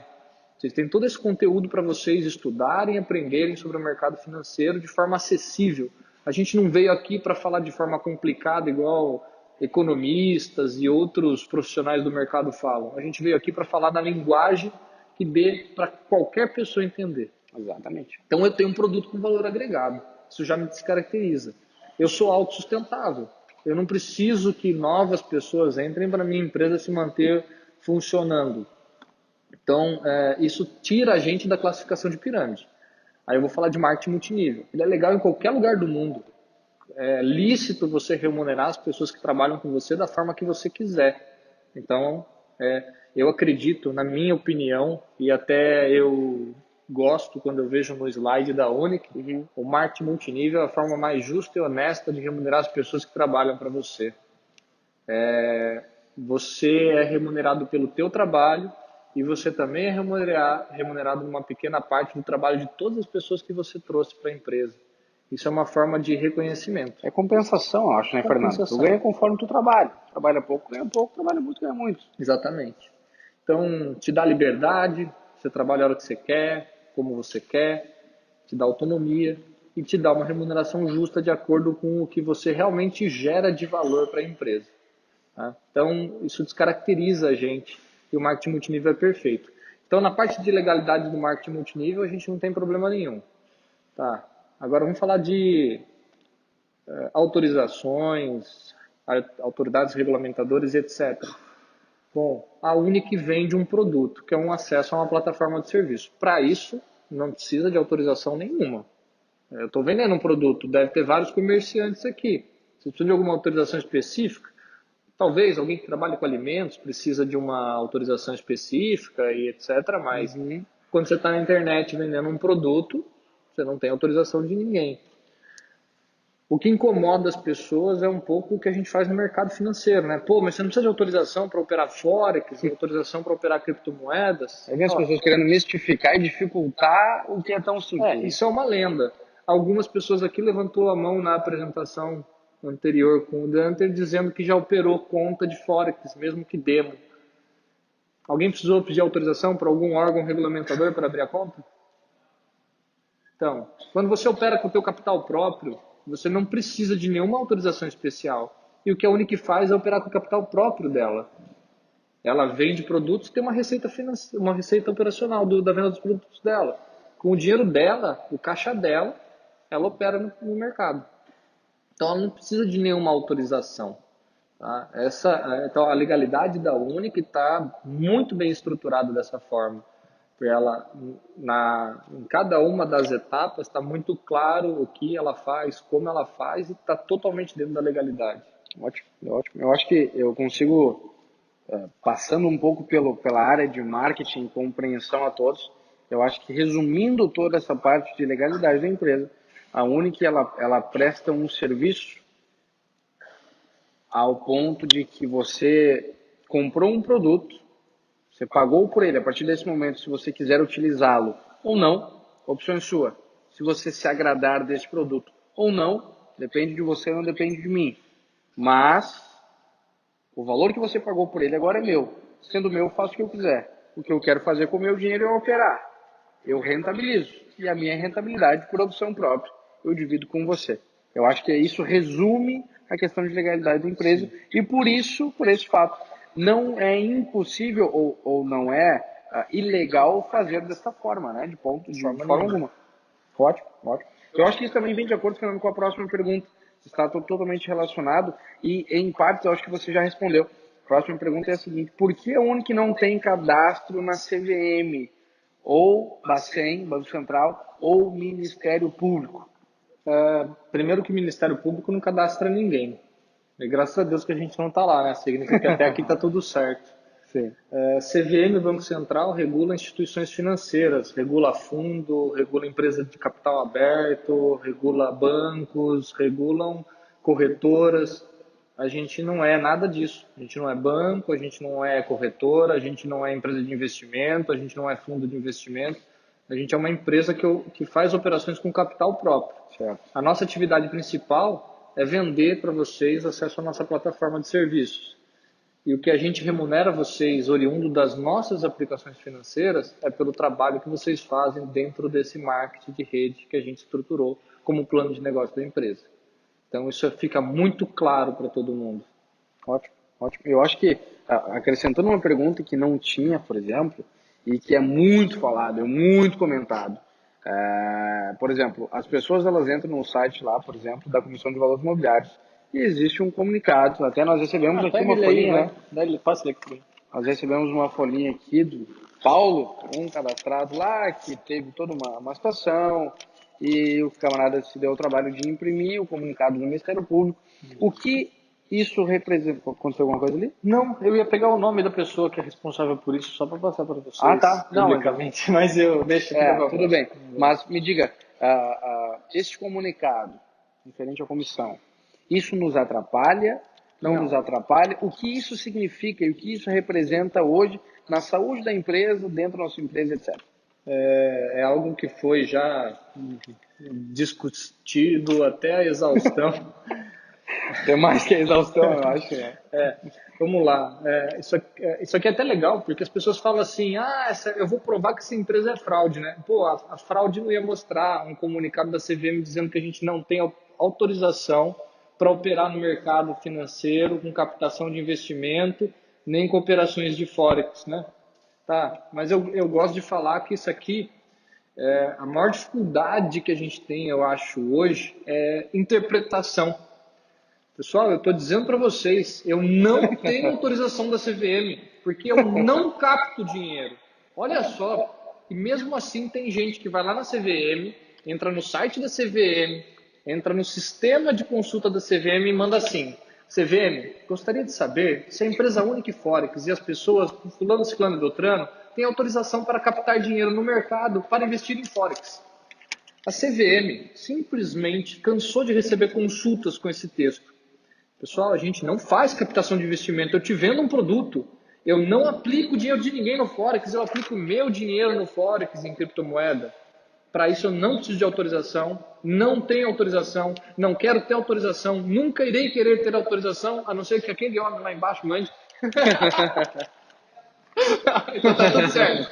Vocês têm todo esse conteúdo para vocês estudarem e aprenderem sobre o mercado financeiro de forma acessível. A gente não veio aqui para falar de forma complicada, igual economistas e outros profissionais do mercado falam. A gente veio aqui para falar na linguagem que dê para qualquer pessoa entender. Exatamente. Então eu tenho um produto com valor agregado. Isso já me descaracteriza. Eu sou autossustentável. Eu não preciso que novas pessoas entrem para a minha empresa se manter funcionando. Então, isso tira a gente da classificação de pirâmide. Aí eu vou falar de marketing multinível. Ele é legal em qualquer lugar do mundo. É lícito você remunerar as pessoas que trabalham com você da forma que você quiser. Então, eu acredito, na minha opinião, e até eu gosto quando eu vejo no slide da Unic, o marketing multinível é a forma mais justa e honesta de remunerar as pessoas que trabalham para você. Você é remunerado pelo teu trabalho e você também é remunerado numa pequena parte do trabalho de todas as pessoas que você trouxe para a empresa. Isso é uma forma de reconhecimento. É compensação, eu acho, né, Fernando? Tu ganha conforme tu trabalha. Trabalha pouco, trabalha muito, ganha muito. Exatamente. Então, te dá liberdade, você trabalha a hora que você quer, como você quer, te dá autonomia e te dá uma remuneração justa de acordo com o que você realmente gera de valor para a empresa. Tá? Então, isso descaracteriza a gente e o marketing multinível é perfeito. Então, na parte de legalidade do marketing multinível, a gente não tem problema nenhum. Tá? Agora, vamos falar de autorizações, autoridades regulamentadoras, etc. Bom, a Unic vende um produto, que é um acesso a uma plataforma de serviço. Para isso, não precisa de autorização nenhuma. Eu estou vendendo um produto, deve ter vários comerciantes aqui. Se precisa de alguma autorização específica, talvez alguém que trabalha com alimentos precisa de uma autorização específica e etc. Mas quando você está na internet vendendo um produto, você não tem autorização de ninguém. O que incomoda as pessoas é um pouco o que a gente faz no mercado financeiro, né? Pô, mas você não precisa de autorização para operar Forex, autorização para operar criptomoedas. Aí vem as pessoas querendo mistificar e dificultar o que é tão simples. Isso é uma lenda. Algumas pessoas aqui levantou a mão na apresentação anterior com o Danter dizendo que já operou conta de Forex, mesmo que demo. Alguém precisou pedir autorização para algum órgão regulamentador para abrir a conta? Então, quando você opera com o teu capital próprio, você não precisa de nenhuma autorização especial. E o que a Unic faz é operar com o capital próprio dela. Ela vende produtos e tem uma receita financeira, uma receita operacional da venda dos produtos dela. Com o dinheiro dela, o caixa dela, ela opera no mercado. Então ela não precisa de nenhuma autorização. Tá? Então a legalidade da Unic está muito bem estruturada dessa forma. Ela, em cada uma das etapas está muito claro o que ela faz, como ela faz e está totalmente dentro da legalidade. Ótimo, ótimo. Eu acho que eu consigo, passando um pouco pela área de marketing e compreensão a todos, eu acho que resumindo toda essa parte de legalidade da empresa, a Unic ela presta um serviço ao ponto de que você comprou um produto, você pagou por ele. A partir desse momento, se você quiser utilizá-lo ou não, opção é sua. Se você se agradar desse produto ou não, depende de você, não depende de mim. Mas o valor que você pagou por ele agora é meu. Sendo meu, eu faço o que eu quiser. O que eu quero fazer com o meu dinheiro é operar. Eu rentabilizo. E a minha rentabilidade, por opção própria, eu divido com você. Eu acho que isso resume a questão de legalidade da empresa e por isso, por esse fato, não é impossível ou não é ilegal fazer dessa forma, né? De forma alguma. Ótimo, ótimo. Eu acho que isso também vem de acordo, Fernando, com a próxima pergunta. Está totalmente relacionado e, em partes, eu acho que você já respondeu. A próxima pergunta é a seguinte: por que a Unic não tem cadastro na CVM, ou Bacen, Banco Central, ou Ministério Público? Primeiro que o Ministério Público não cadastra ninguém. E graças a Deus que a gente não está lá, né? Significa que até aqui está tudo certo. Sim. CVM, Banco Central, regula instituições financeiras, regula fundo, regula empresa de capital aberto, regula bancos, regulam corretoras. A gente não é nada disso. A gente não é banco, a gente não é corretora, a gente não é empresa de investimento, a gente não é fundo de investimento. A gente é uma empresa que faz operações com capital próprio. Certo. A nossa atividade principal é vender para vocês acesso à nossa plataforma de serviços. E o que a gente remunera vocês, oriundo das nossas aplicações financeiras, é pelo trabalho que vocês fazem dentro desse marketing de rede que a gente estruturou como plano de negócio da empresa. Então isso fica muito claro para todo mundo. Ótimo, ótimo. Eu acho que, acrescentando uma pergunta que não tinha, por exemplo, e que é muito falado, é muito comentado. Por exemplo, as pessoas elas entram no site lá, por exemplo, da Comissão de Valores Imobiliários e existe um comunicado, até nós recebemos aqui uma folhinha, né? Passa ele aqui. Nós recebemos uma folhinha aqui do Paulo, um cadastrado lá, que teve toda uma situação e o camarada se deu o trabalho de imprimir o comunicado do Ministério Público. O que isso representa? Aconteceu alguma coisa ali? Não, eu ia pegar o nome da pessoa que é responsável por isso só para passar para vocês. Ah, tá. Não, publicamente, mas eu deixo aqui. Tudo bem. Mas me diga, este comunicado, referente à comissão, isso nos atrapalha? Não nos atrapalha? O que isso significa e o que isso representa hoje na saúde da empresa, dentro da nossa empresa, etc.? É algo que foi já discutido até a exaustão. Tem mais que a exaustão, eu acho. Né? Vamos lá. Isso aqui é até legal, porque as pessoas falam assim, eu vou provar que essa empresa é fraude, né? Pô, a fraude não ia mostrar um comunicado da CVM dizendo que a gente não tem autorização para operar no mercado financeiro com captação de investimento, nem com operações de Forex, né? Tá, mas eu gosto de falar que isso aqui, a maior dificuldade que a gente tem, eu acho, hoje, é interpretação. Pessoal, eu estou dizendo para vocês, eu não tenho autorização da CVM, porque eu não capto dinheiro. Olha só, e mesmo assim tem gente que vai lá na CVM, entra no site da CVM, entra no sistema de consulta da CVM e manda assim: CVM, gostaria de saber se a empresa Unic Forex e as pessoas, fulano, ciclano e beltrano, têm autorização para captar dinheiro no mercado para investir em Forex. A CVM simplesmente cansou de receber consultas com esse texto. Pessoal, a gente não faz captação de investimento. Eu te vendo um produto. Eu não aplico dinheiro de ninguém no Forex. Eu aplico meu dinheiro no Forex, em criptomoeda. Para isso eu não preciso de autorização. Não tenho autorização. Não quero ter autorização. Nunca irei querer ter autorização, a não ser que aquele homem lá embaixo mande. Então tá tudo certo.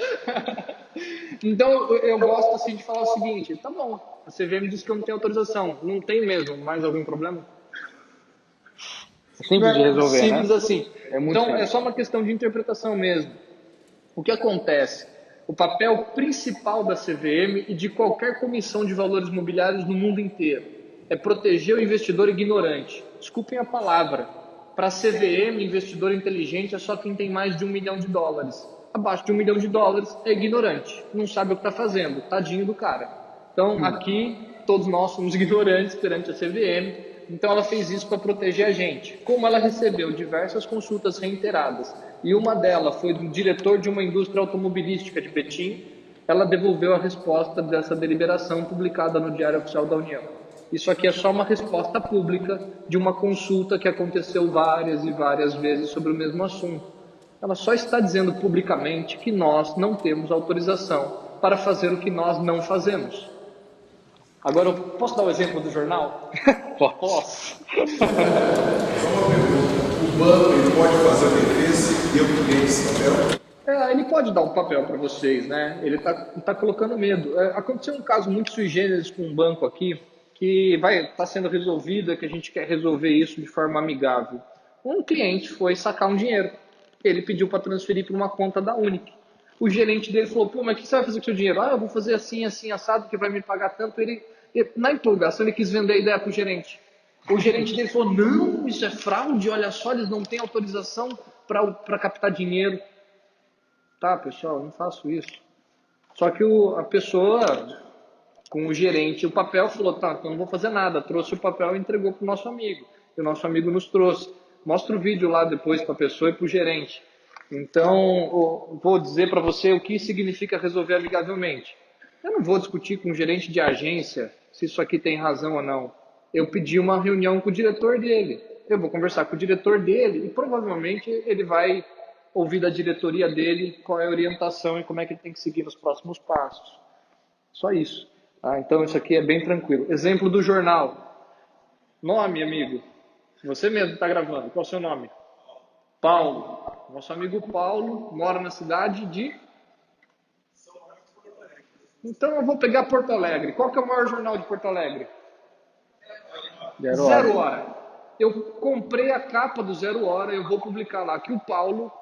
Então eu gosto assim de falar o seguinte: tá bom, a CVM disse que eu não tenho autorização. Não tem mesmo. Mais algum problema? Simples de resolver, simples né? assim. Então simples. É só uma questão de interpretação mesmo. O que acontece? O papel principal da CVM e de qualquer comissão de valores imobiliários no mundo inteiro é proteger o investidor ignorante. Desculpem a palavra. Para a CVM, investidor inteligente é só quem tem mais de $1 milhão. Abaixo de $1 milhão é ignorante. Não sabe o que está fazendo. Tadinho do cara. Então aqui todos nós somos ignorantes perante a CVM. Então ela fez isso para proteger a gente. Como ela recebeu diversas consultas reiteradas e uma delas foi do diretor de uma indústria automobilística de Betim, ela devolveu a resposta dessa deliberação publicada no Diário Oficial da União. Isso aqui é só uma resposta pública de uma consulta que aconteceu várias e várias vezes sobre o mesmo assunto. Ela só está dizendo publicamente que nós não temos autorização para fazer o que nós não fazemos. Agora, eu posso dar o exemplo do jornal? Posso. Só uma pergunta. O banco ele pode fazer a defesa e eu criei esse papel? Ele pode dar um papel para vocês, né? Ele tá colocando medo. Aconteceu um caso muito sui generis com um banco aqui, que vai estar sendo resolvida, que a gente quer resolver isso de forma amigável. Um cliente foi sacar um dinheiro. Ele pediu para transferir para uma conta da Unic. O gerente dele falou, pô, mas o que você vai fazer com o seu dinheiro? Ah, eu vou fazer assim, assim, assado, que vai me pagar tanto. Na empolgação, ele quis vender a ideia para o gerente. O gerente dele falou, não, isso é fraude, olha só, eles não têm autorização para captar dinheiro. Tá, pessoal, não faço isso. Só que a pessoa, com o gerente, o papel falou, tá, então não vou fazer nada. Trouxe o papel e entregou para o nosso amigo. E o nosso amigo nos trouxe. Mostra o vídeo lá depois para a pessoa e para o gerente. Então, vou dizer para você o que significa resolver amigavelmente. Eu não vou discutir com o gerente de agência se isso aqui tem razão ou não. Eu pedi uma reunião com o diretor dele. Eu vou conversar com o diretor dele e provavelmente ele vai ouvir da diretoria dele qual é a orientação e como é que ele tem que seguir nos próximos passos. Só isso. Então, isso aqui é bem tranquilo. Exemplo do jornal. Nome, amigo. Você mesmo está gravando. Qual é o seu nome? Paulo. Nosso amigo Paulo mora na cidade de... Então eu vou pegar Porto Alegre. Qual que é o maior jornal de Porto Alegre? Zero Hora. Eu comprei a capa do Zero Hora, eu vou publicar lá que o Paulo,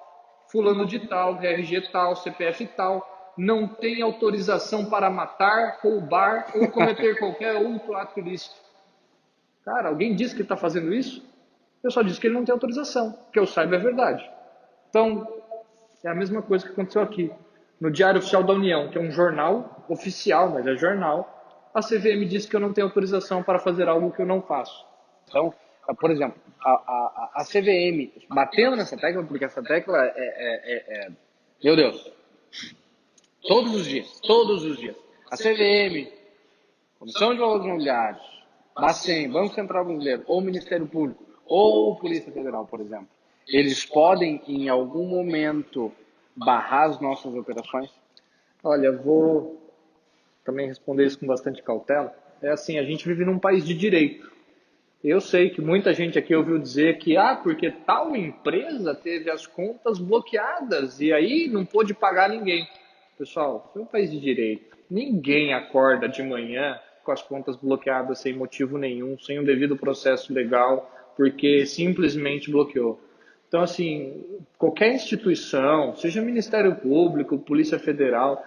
fulano de tal, RG tal, CPF tal, não tem autorização para matar, roubar ou cometer qualquer outro ato ilícito. Cara, alguém disse que está fazendo isso? Eu só disse que ele não tem autorização. Que eu saiba é verdade. Então, é a mesma coisa que aconteceu aqui. No Diário Oficial da União, que é um jornal oficial, mas é jornal, a CVM disse que eu não tenho autorização para fazer algo que eu não faço. Então, por exemplo, a CVM batendo nessa tecla, porque essa tecla meu Deus, todos os dias. A CVM, Comissão de Valores Imobiliários, Bacen, Banco Central Brasileiro, ou Ministério Público, ou Polícia Federal, por exemplo, eles podem, em algum momento, barrar as nossas operações? Olha, vou também responder isso com bastante cautela. É assim, a gente vive num país de direito. Eu sei que muita gente aqui ouviu dizer que, porque tal empresa teve as contas bloqueadas e aí não pôde pagar ninguém. Pessoal, isso é um país de direito. Ninguém acorda de manhã com as contas bloqueadas sem motivo nenhum, sem um devido processo legal, porque simplesmente bloqueou. Então, assim, qualquer instituição, seja Ministério Público, Polícia Federal,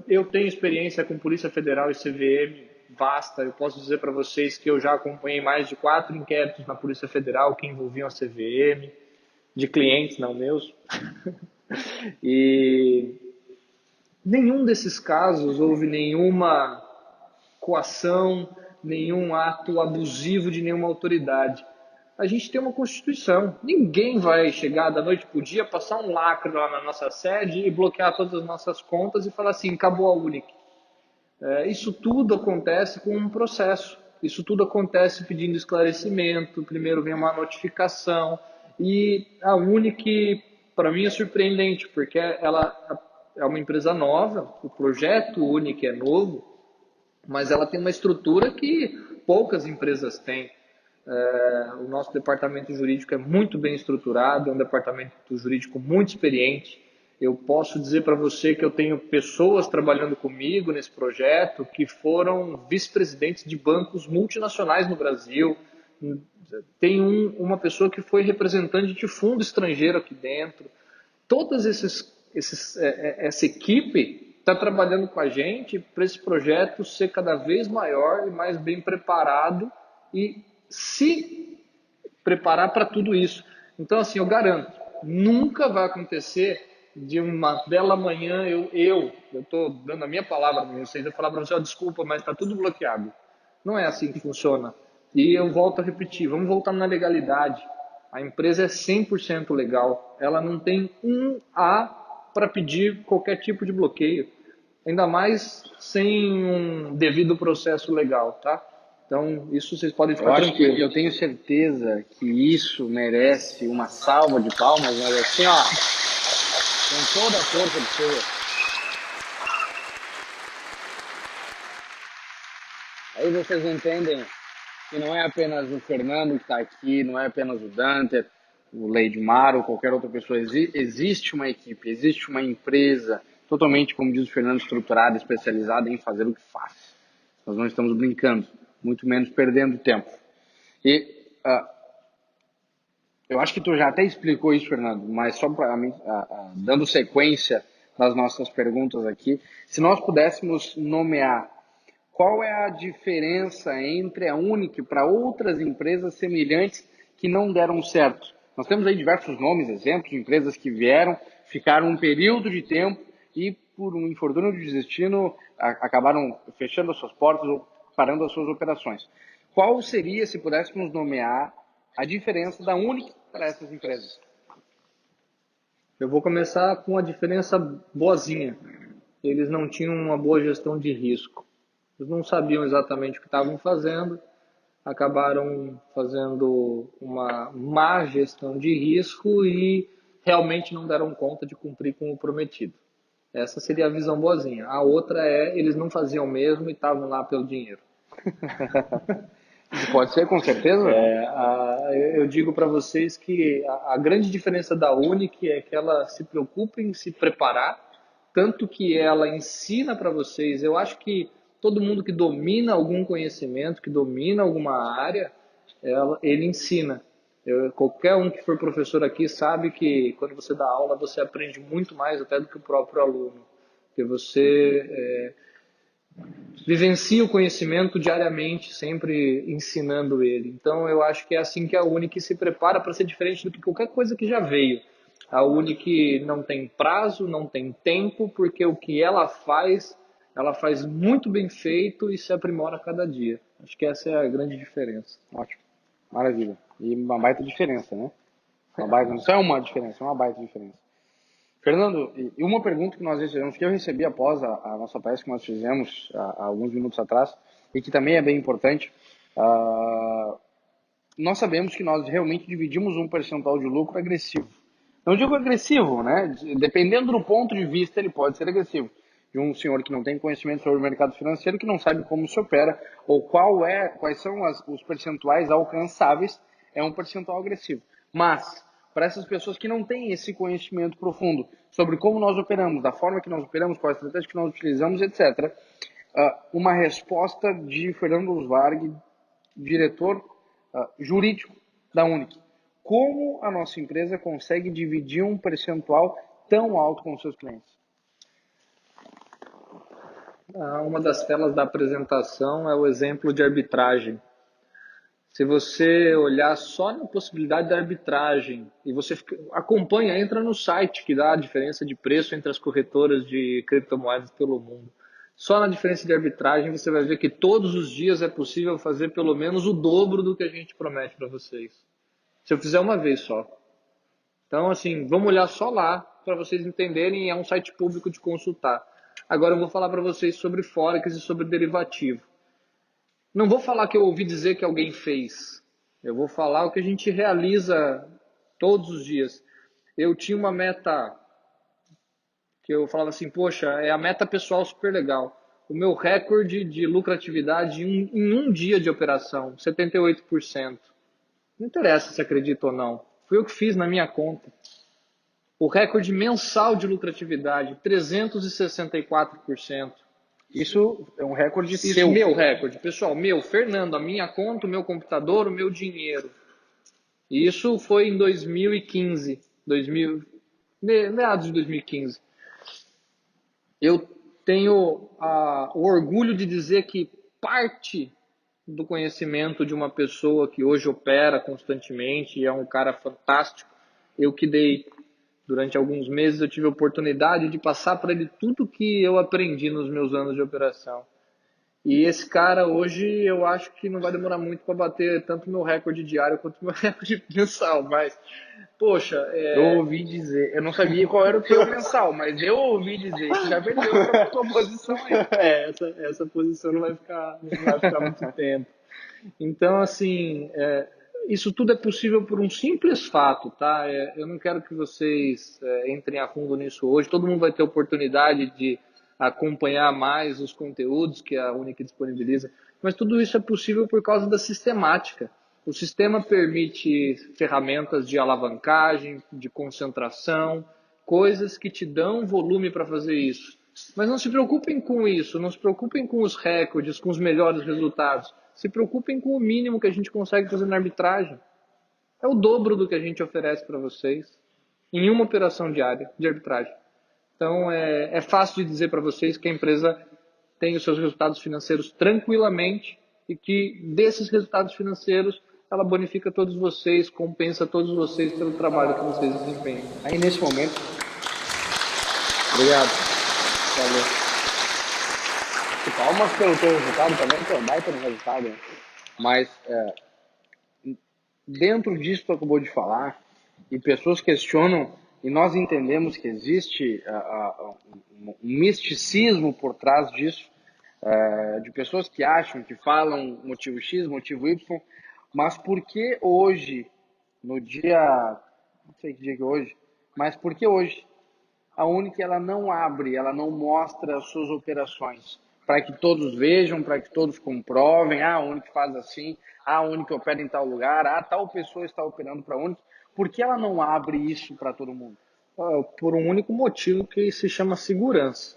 eu tenho experiência com Polícia Federal e CVM vasta. Eu posso dizer para vocês que eu já acompanhei mais de 4 inquéritos na Polícia Federal que envolviam a CVM, de clientes, não meus. E nenhum desses casos houve nenhuma coação, nenhum ato abusivo de nenhuma autoridade. A gente tem uma Constituição. Ninguém vai chegar da noite para o dia, passar um lacre lá na nossa sede e bloquear todas as nossas contas e falar assim, acabou a Unic. Isso tudo acontece com um processo. Isso tudo acontece pedindo esclarecimento. Primeiro vem uma notificação. E a Unic, para mim, é surpreendente, porque ela é uma empresa nova, o projeto Unic é novo, mas ela tem uma estrutura que poucas empresas têm. O nosso departamento jurídico é muito bem estruturado, é um departamento jurídico muito experiente. Eu posso dizer para você que eu tenho pessoas trabalhando comigo nesse projeto que foram vice-presidentes de bancos multinacionais no Brasil. Tem uma pessoa que foi representante de fundo estrangeiro aqui dentro. Toda essa equipe está trabalhando com a gente para esse projeto ser cada vez maior e mais bem preparado e se preparar para tudo isso. Então, assim, eu garanto, nunca vai acontecer de uma bela manhã eu estou dando a minha palavra para vocês, eu falar para vocês, desculpa, mas está tudo bloqueado. Não é assim que funciona. E eu volto a repetir, vamos voltar na legalidade. A empresa é 100% legal, ela não tem um A para pedir qualquer tipo de bloqueio, ainda mais sem um devido processo legal, tá? Então, isso vocês podem ficar tranquilos. Eu tenho certeza que isso merece uma salva de palmas, mas assim, com toda a força do seu. Aí vocês entendem que não é apenas o Fernando que está aqui, não é apenas o Dante, o Leidmar ou qualquer outra pessoa. Existe uma equipe, existe uma empresa totalmente, como diz o Fernando, estruturada, especializada em fazer o que faz. Nós não estamos brincando. muito menos perdendo tempo. E eu acho que tu já até explicou isso, Fernando, mas só para mim, dando sequência nas nossas perguntas aqui, se nós pudéssemos nomear qual é a diferença entre a Unic para outras empresas semelhantes que não deram certo? Nós temos aí diversos nomes, exemplos de empresas que vieram, ficaram um período de tempo e, por um infortúnio de destino, acabaram fechando as suas portas ou parando as suas operações. Qual seria, se pudéssemos nomear, a diferença da Unic para essas empresas? Eu vou começar com a diferença boazinha. Eles não tinham uma boa gestão de risco. Eles não sabiam exatamente o que estavam fazendo, acabaram fazendo uma má gestão de risco e realmente não deram conta de cumprir com o prometido. Essa seria a visão boazinha. A outra é, eles não faziam mesmo e estavam lá pelo dinheiro. Pode ser, com certeza. Eu digo para vocês que a grande diferença da Unic é que ela se preocupa em se preparar, tanto que ela ensina para vocês. Eu acho que todo mundo que domina algum conhecimento, que domina alguma área, ele ensina. Qualquer um que for professor aqui sabe que quando você dá aula, você aprende muito mais até do que o próprio aluno. Porque você vivencia o conhecimento diariamente, sempre ensinando ele. Então, eu acho que é assim que a Unic se prepara para ser diferente do que qualquer coisa que já veio. A Unic não tem prazo, não tem tempo, porque o que ela faz muito bem feito e se aprimora a cada dia. Acho que essa é a grande diferença. Ótimo, maravilha. E uma baita diferença, né? Não só é uma diferença, é uma baita diferença. Fernando, e uma pergunta que nós recebemos, que eu recebi após a nossa palestra que nós fizemos há alguns minutos atrás, e que também é bem importante, nós sabemos que nós realmente dividimos um percentual de lucro agressivo. Não digo agressivo, né? Dependendo do ponto de vista, ele pode ser agressivo. De um senhor que não tem conhecimento sobre o mercado financeiro, que não sabe como se opera, ou quais são os percentuais alcançáveis, é um percentual agressivo. Mas, para essas pessoas que não têm esse conhecimento profundo sobre como nós operamos, da forma que nós operamos, qual a estratégia que nós utilizamos, etc., uma resposta de Fernando Usvarg, diretor jurídico da Unic. Como a nossa empresa consegue dividir um percentual tão alto com os seus clientes? Uma das telas da apresentação é o exemplo de arbitragem. Se você olhar só na possibilidade da arbitragem e você acompanha, entra no site que dá a diferença de preço entre as corretoras de criptomoedas pelo mundo. Só na diferença de arbitragem você vai ver que todos os dias é possível fazer pelo menos o dobro do que a gente promete para vocês. Se eu fizer uma vez só. Então, assim, vamos olhar só lá para vocês entenderem, é um site público de consultar. Agora eu vou falar para vocês sobre Forex e sobre derivativo. Não vou falar que eu ouvi dizer que alguém fez. Eu vou falar o que a gente realiza todos os dias. Eu tinha uma meta que eu falava assim, poxa, é a meta pessoal super legal. O meu recorde de lucratividade em um dia de operação, 78%. Não interessa se acredita ou não. Foi eu que fiz na minha conta. O recorde mensal de lucratividade, 364%. Isso é um recorde Isso, seu. Meu recorde. Pessoal, Fernando, a minha conta, o meu computador, o meu dinheiro. Isso foi em 2015. Meados de 2015. Eu tenho o orgulho de dizer que parte do conhecimento de uma pessoa que hoje opera constantemente e é um cara fantástico, eu que dei durante alguns meses, eu tive a oportunidade de passar para ele tudo que eu aprendi nos meus anos de operação. E esse cara hoje eu acho que não vai demorar muito para bater tanto meu recorde diário quanto meu recorde mensal, mas poxa, eu ouvi dizer, eu não sabia qual era o teu mensal, mas eu ouvi dizer que já perdeu a tua posição aí. Essa posição não vai ficar muito tempo. Então, assim, isso tudo é possível por um simples fato, tá? Eu não quero que vocês entrem a fundo nisso hoje. Todo mundo vai ter oportunidade de acompanhar mais os conteúdos que a Unic disponibiliza, mas tudo isso é possível por causa da sistemática. O sistema permite ferramentas de alavancagem, de concentração, coisas que te dão volume para fazer isso. Mas não se preocupem com isso, não se preocupem com os recordes, com os melhores resultados. Se preocupem com o mínimo que a gente consegue fazer na arbitragem. É o dobro do que a gente oferece para vocês em uma operação diária de arbitragem. Então, é fácil de dizer para vocês que a empresa tem os seus resultados financeiros tranquilamente e que desses resultados financeiros ela bonifica todos vocês, compensa todos vocês pelo trabalho que vocês desempenham. Aí, nesse momento... Obrigado. Valeu. E palmas pelo teu resultado também, que é um baita no resultado. Né? Mas, dentro disso que tu acabou de falar, e pessoas questionam, e nós entendemos que existe um misticismo por trás disso, de pessoas que acham, que falam motivo X, motivo Y, mas por que hoje, no dia, não sei que dia que é hoje, mas por que hoje a Unic ela não abre, ela não mostra as suas operações, para que todos vejam, para que todos comprovem, a Unic faz assim, a Unic opera em tal lugar, tal pessoa está operando para a Unic, por que ela não abre isso para todo mundo? Por um único motivo que se chama segurança.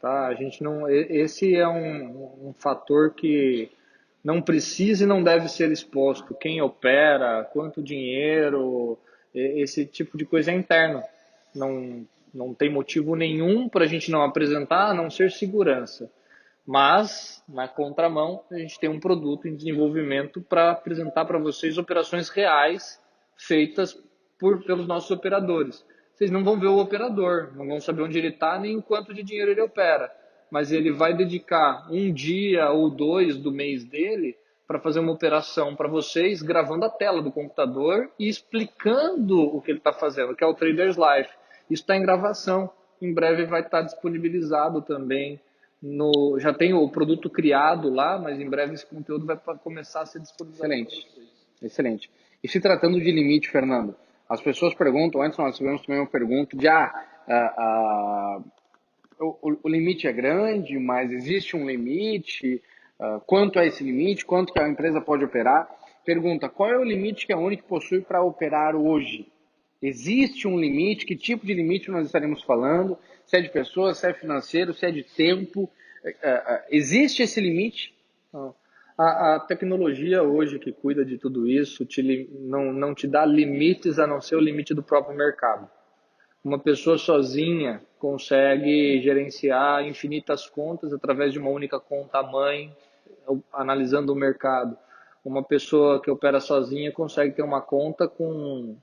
Tá? A gente não, esse é um fator que não precisa e não deve ser exposto. Quem opera, quanto dinheiro, esse tipo de coisa é interno. Não tem motivo nenhum para a gente não apresentar, a não ser segurança. Mas, na contramão, a gente tem um produto em desenvolvimento para apresentar para vocês operações reais feitas pelos nossos operadores. Vocês não vão ver o operador, não vão saber onde ele está nem o quanto de dinheiro ele opera. Mas ele vai dedicar um dia ou 2 do mês dele para fazer uma operação para vocês, gravando a tela do computador e explicando o que ele está fazendo, que é o Traders Life. Isso está em gravação, em breve vai estar disponibilizado também. Já tem o produto criado lá, mas em breve esse conteúdo vai começar a ser disponibilizado. Excelente, excelente. E se tratando de limite, Fernando, as pessoas perguntam, antes nós tivemos também uma pergunta de o limite é grande, mas existe um limite, quanto é esse limite, quanto que a empresa pode operar? Pergunta, qual é o limite que a Unic possui para operar hoje? Existe um limite? Que tipo de limite nós estaremos falando? Se é de pessoas, se é financeiro, se é de tempo? Existe esse limite? A tecnologia hoje que cuida de tudo isso não te dá limites a não ser o limite do próprio mercado. Uma pessoa sozinha consegue gerenciar infinitas contas através de uma única conta-mãe, analisando o mercado. Uma pessoa que opera sozinha consegue ter uma conta com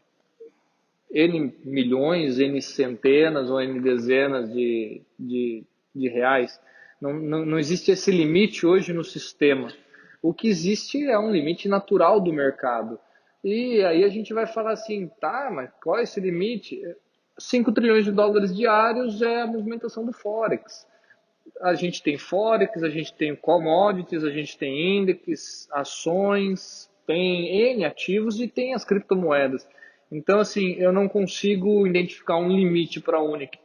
N milhões, N centenas ou N dezenas de reais. Não existe esse limite hoje no sistema. O que existe é um limite natural do mercado. E aí a gente vai falar assim, tá, mas qual é esse limite? 5 trilhões de dólares diários é a movimentação do Forex. A gente tem Forex, a gente tem commodities, a gente tem índices, ações, tem N ativos e tem as criptomoedas. Então, assim, eu não consigo identificar um limite para a Unic.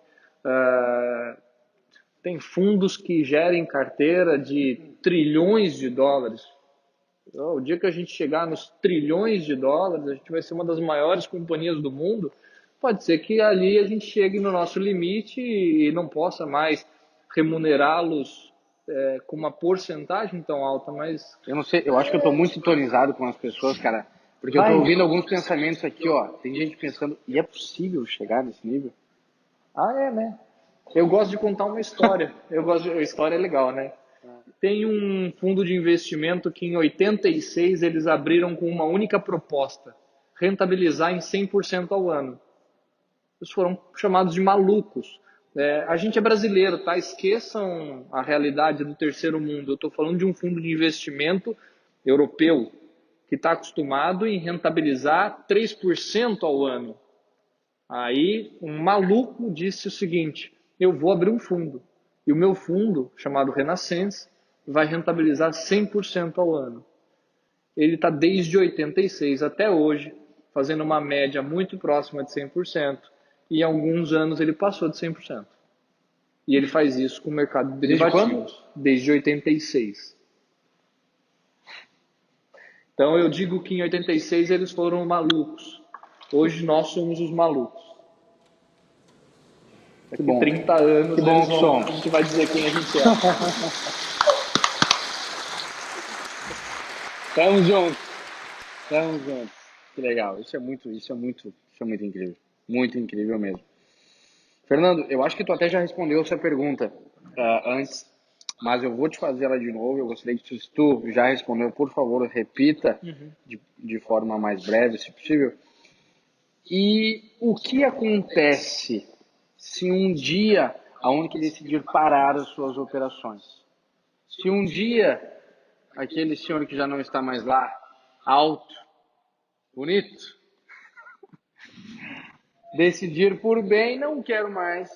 Tem fundos que gerem carteira de trilhões de dólares. O dia que a gente chegar nos trilhões de dólares, a gente vai ser uma das maiores companhias do mundo. Pode ser que ali a gente chegue no nosso limite e não possa mais remunerá-los com uma porcentagem tão alta, mas... Eu não sei, eu acho que eu estou muito sintonizado com as pessoas, cara, porque eu estou ouvindo alguns pensamentos aqui, ó. Tem gente pensando, e é possível chegar nesse nível? Né? Eu gosto de contar uma história. A história é legal, né? Tem um fundo de investimento que em 86 eles abriram com uma única proposta, rentabilizar em 100% ao ano. Eles foram chamados de malucos. A gente é brasileiro, tá? Esqueçam a realidade do terceiro mundo. Eu estou falando de um fundo de investimento europeu que está acostumado em rentabilizar 3% ao ano. Aí um maluco disse o seguinte, eu vou abrir um fundo. E o meu fundo, chamado Renaissance, vai rentabilizar 100% ao ano. Ele está desde 86 até hoje, fazendo uma média muito próxima de 100%. E em alguns anos ele passou de 100%. E ele faz isso com o mercado de derivativos. Desde 86. Então eu digo que em 86 eles foram malucos. Hoje nós somos os malucos. Daqui 30 anos que bom a gente vai dizer quem a gente é. Tamo junto. Tamo junto. Que legal. Isso é muito incrível. Muito incrível mesmo. Fernando, eu acho que tu até já respondeu essa pergunta antes, mas eu vou te fazer ela de novo. Eu gostaria que se tu já respondeu, por favor, repita de forma mais breve, se possível. E o que acontece se um dia a Unic decidir parar as suas operações? Se um dia aquele senhor que já não está mais lá, alto, bonito, decidir por bem, não quero mais,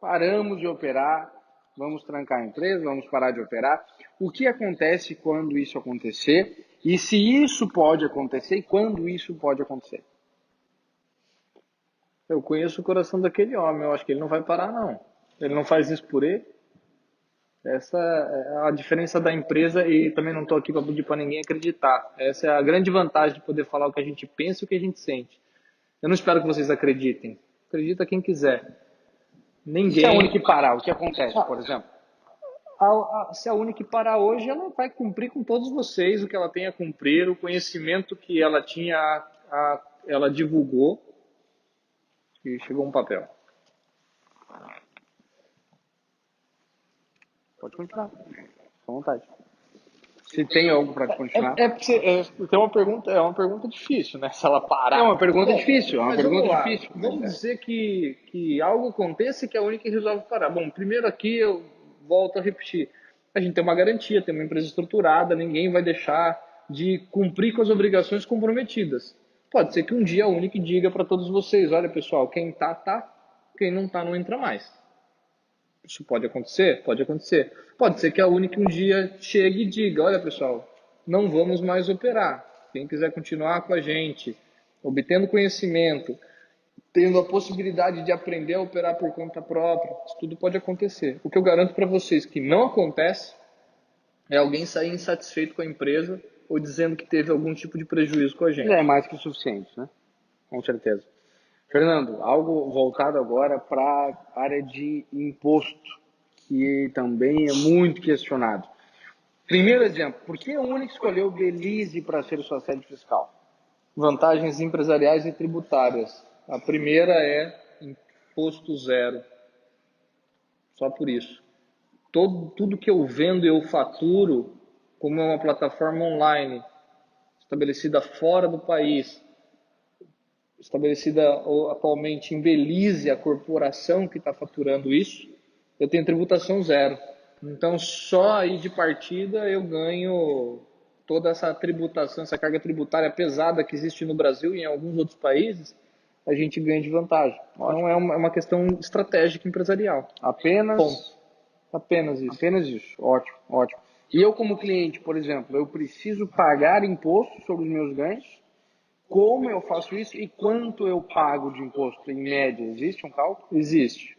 paramos de operar, vamos trancar a empresa, vamos parar de operar. O que acontece quando isso acontecer? E se isso pode acontecer e quando isso pode acontecer? Eu conheço o coração daquele homem, eu acho que ele não vai parar, não. Ele não faz isso por ele. Essa é a diferença da empresa e também não estou aqui para pedir para ninguém acreditar. Essa é a grande vantagem de poder falar o que a gente pensa e o que a gente sente. Eu não espero que vocês acreditem. Acredita quem quiser. Se a Unic parar, o que acontece, por exemplo? Se a Unic parar hoje, ela vai cumprir com todos vocês o que ela tem a cumprir, o conhecimento que ela tinha, ela divulgou. E chegou um papel. Pode continuar, com vontade. Se tem algo para continuar. É uma pergunta difícil, né? Se ela parar. É uma pergunta difícil, difícil. Vamos dizer que algo aconteça e que a Unic resolve parar. Bom, primeiro aqui eu volto a repetir. A gente tem uma garantia, tem uma empresa estruturada, ninguém vai deixar de cumprir com as obrigações comprometidas. Pode ser que um dia a Unic diga para todos vocês, olha pessoal, quem tá, tá, quem não tá, não entra mais. Isso pode acontecer? Pode acontecer. Pode ser que a Unic um dia chegue e diga, olha pessoal, não vamos mais operar. Quem quiser continuar com a gente, obtendo conhecimento, tendo a possibilidade de aprender a operar por conta própria, isso tudo pode acontecer. O que eu garanto para vocês que não acontece é alguém sair insatisfeito com a empresa ou dizendo que teve algum tipo de prejuízo com a gente. É mais que o suficiente, né? Com certeza. Fernando, algo voltado agora para a área de imposto, que também é muito questionado. Primeiro exemplo, por que a Unic escolheu Belize para ser sua sede fiscal? Vantagens empresariais e tributárias. A primeira é imposto zero. Só por isso. Tudo que eu vendo eu faturo, como é uma plataforma online, estabelecida fora do país, estabelecida atualmente em Belize, a corporação que está faturando isso, eu tenho tributação zero. Então, só aí de partida eu ganho toda essa tributação, essa carga tributária pesada que existe no Brasil e em alguns outros países, a gente ganha de vantagem. Ótimo. Então, é uma questão estratégica empresarial. Apenas isso. Apenas isso. Ótimo, ótimo. E eu, como cliente, por exemplo, eu preciso pagar imposto sobre os meus ganhos? Como eu faço isso e quanto eu pago de imposto em média? Existe um cálculo? Existe.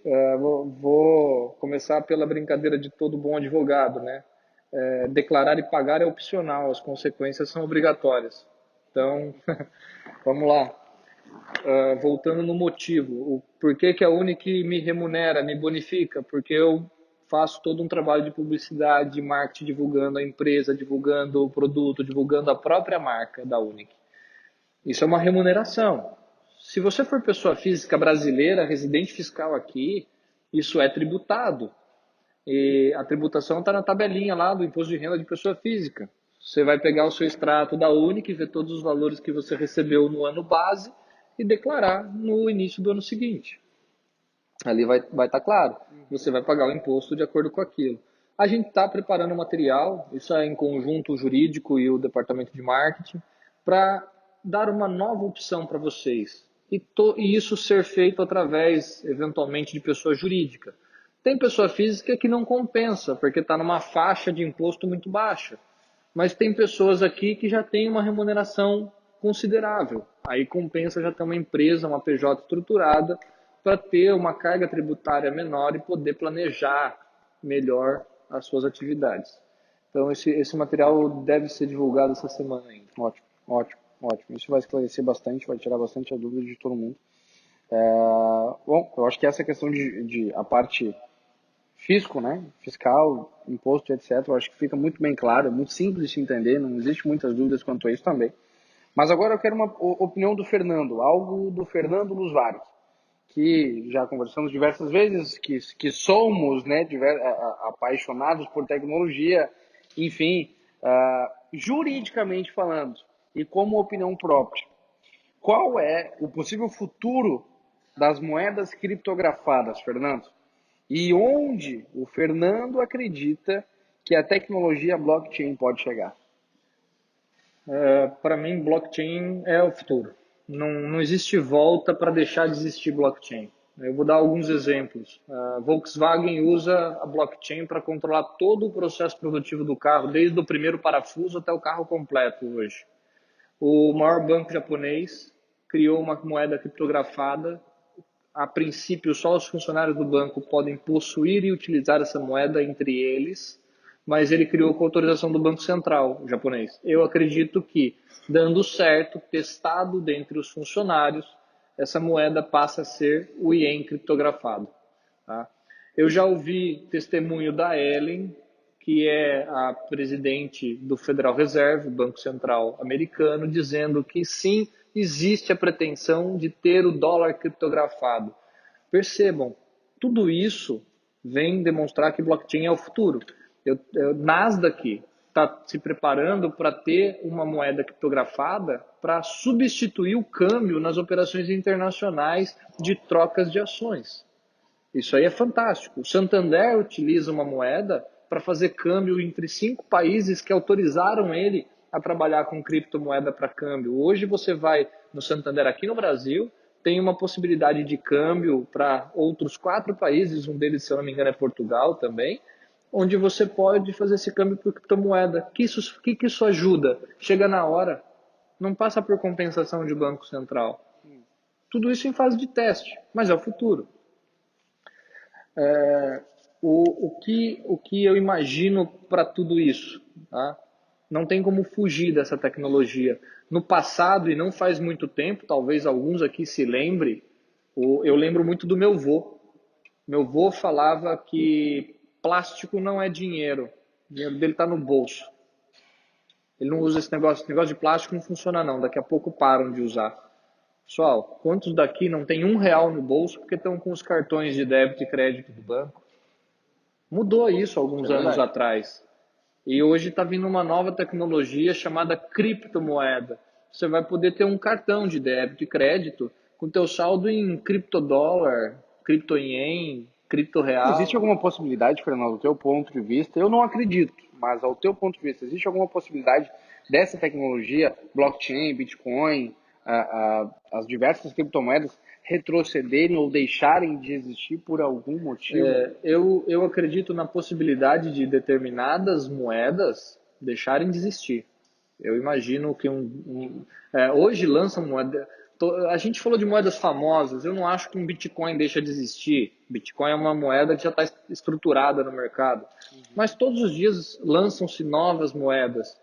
Vou começar pela brincadeira de todo bom advogado, né? Declarar e pagar é opcional, as consequências são obrigatórias. Então, vamos lá. Voltando no motivo, por que a Unic me remunera, me bonifica? Porque eu faço todo um trabalho de publicidade, de marketing, divulgando a empresa, divulgando o produto, divulgando a própria marca da Unic. Isso é uma remuneração. Se você for pessoa física brasileira, residente fiscal aqui, isso é tributado. E a tributação está na tabelinha lá do imposto de renda de pessoa física. Você vai pegar o seu extrato da Unic, ver todos os valores que você recebeu no ano base e declarar no início do ano seguinte. Ali vai estar claro. Você vai pagar o imposto de acordo com aquilo. A gente está preparando o material, isso é em conjunto o jurídico e o departamento de marketing, para dar uma nova opção para vocês. E isso ser feito através, eventualmente, de pessoa jurídica. Tem pessoa física que não compensa, porque está numa faixa de imposto muito baixa. Mas tem pessoas aqui que já têm uma remuneração considerável. Aí compensa já ter uma empresa, uma PJ estruturada, para ter uma carga tributária menor e poder planejar melhor as suas atividades. Então esse material deve ser divulgado essa semana ainda. Ótimo, ótimo, ótimo. Isso vai esclarecer bastante, vai tirar bastante a dúvida de todo mundo. Bom, eu acho que essa questão de a parte fisco, né? Fiscal, imposto, etc. Eu acho que fica muito bem claro, é muito simples de se entender, não existe muitas dúvidas quanto a isso também. Mas agora eu quero uma opinião do Fernando, algo do Fernando Lusvari, que já conversamos diversas vezes, que somos, né, apaixonados por tecnologia, enfim, juridicamente falando, e como opinião própria. Qual é o possível futuro das moedas criptografadas, Fernando? E onde o Fernando acredita que a tecnologia blockchain pode chegar? Para mim, blockchain é o futuro. Não existe volta para deixar de existir blockchain. Eu vou dar alguns exemplos. A Volkswagen usa a blockchain para controlar todo o processo produtivo do carro, desde o primeiro parafuso até o carro completo hoje. O maior banco japonês criou uma moeda criptografada. A princípio, só os funcionários do banco podem possuir e utilizar essa moeda entre eles, mas ele criou com autorização do Banco Central japonês. Eu acredito que, dando certo, testado dentre os funcionários, essa moeda passa a ser o Ien criptografado. Tá? Eu já ouvi testemunho da Ellen, que é a presidente do Federal Reserve, Banco Central americano, dizendo que sim, existe a pretensão de ter o dólar criptografado. Percebam, tudo isso vem demonstrar que blockchain é o futuro. Nasdaq está se preparando para ter uma moeda criptografada para substituir o câmbio nas operações internacionais de trocas de ações. Isso aí é fantástico. O Santander utiliza uma moeda para fazer câmbio entre 5 países que autorizaram ele a trabalhar com criptomoeda para câmbio. Hoje você vai no Santander aqui no Brasil, tem uma possibilidade de câmbio para outros 4 países, um deles, se eu não me engano, é Portugal também, onde você pode fazer esse câmbio por criptomoeda. Que isso ajuda? Chega na hora, não passa por compensação de Banco Central. Tudo isso em fase de teste, mas é o futuro. O que eu imagino para tudo isso? Tá? Não tem como fugir dessa tecnologia. No passado, e não faz muito tempo, talvez alguns aqui se lembrem, eu lembro muito do meu vô. Meu vô falava que plástico não é dinheiro. O dinheiro dele está no bolso. Ele não usa esse negócio. Esse negócio de plástico não funciona não. Daqui a pouco param de usar. Pessoal, quantos daqui não tem R$ 1 no bolso porque estão com os cartões de débito e crédito do banco? Mudou isso alguns anos atrás. E hoje está vindo uma nova tecnologia chamada criptomoeda. Você vai poder ter um cartão de débito e crédito com teu saldo em criptodólar, criptoien, criptoreal. Existe alguma possibilidade, Fernando, do teu ponto de vista? Eu não acredito, mas ao teu ponto de vista, existe alguma possibilidade dessa tecnologia, blockchain, Bitcoin, as diversas criptomoedas retrocederem ou deixarem de existir por algum motivo? Eu acredito na possibilidade de determinadas moedas deixarem de existir. Eu imagino que hoje lançam moeda. A gente falou de moedas famosas. Eu não acho que um Bitcoin deixa de existir. Bitcoin é uma moeda que já está estruturada no mercado. Mas todos os dias lançam-se novas moedas.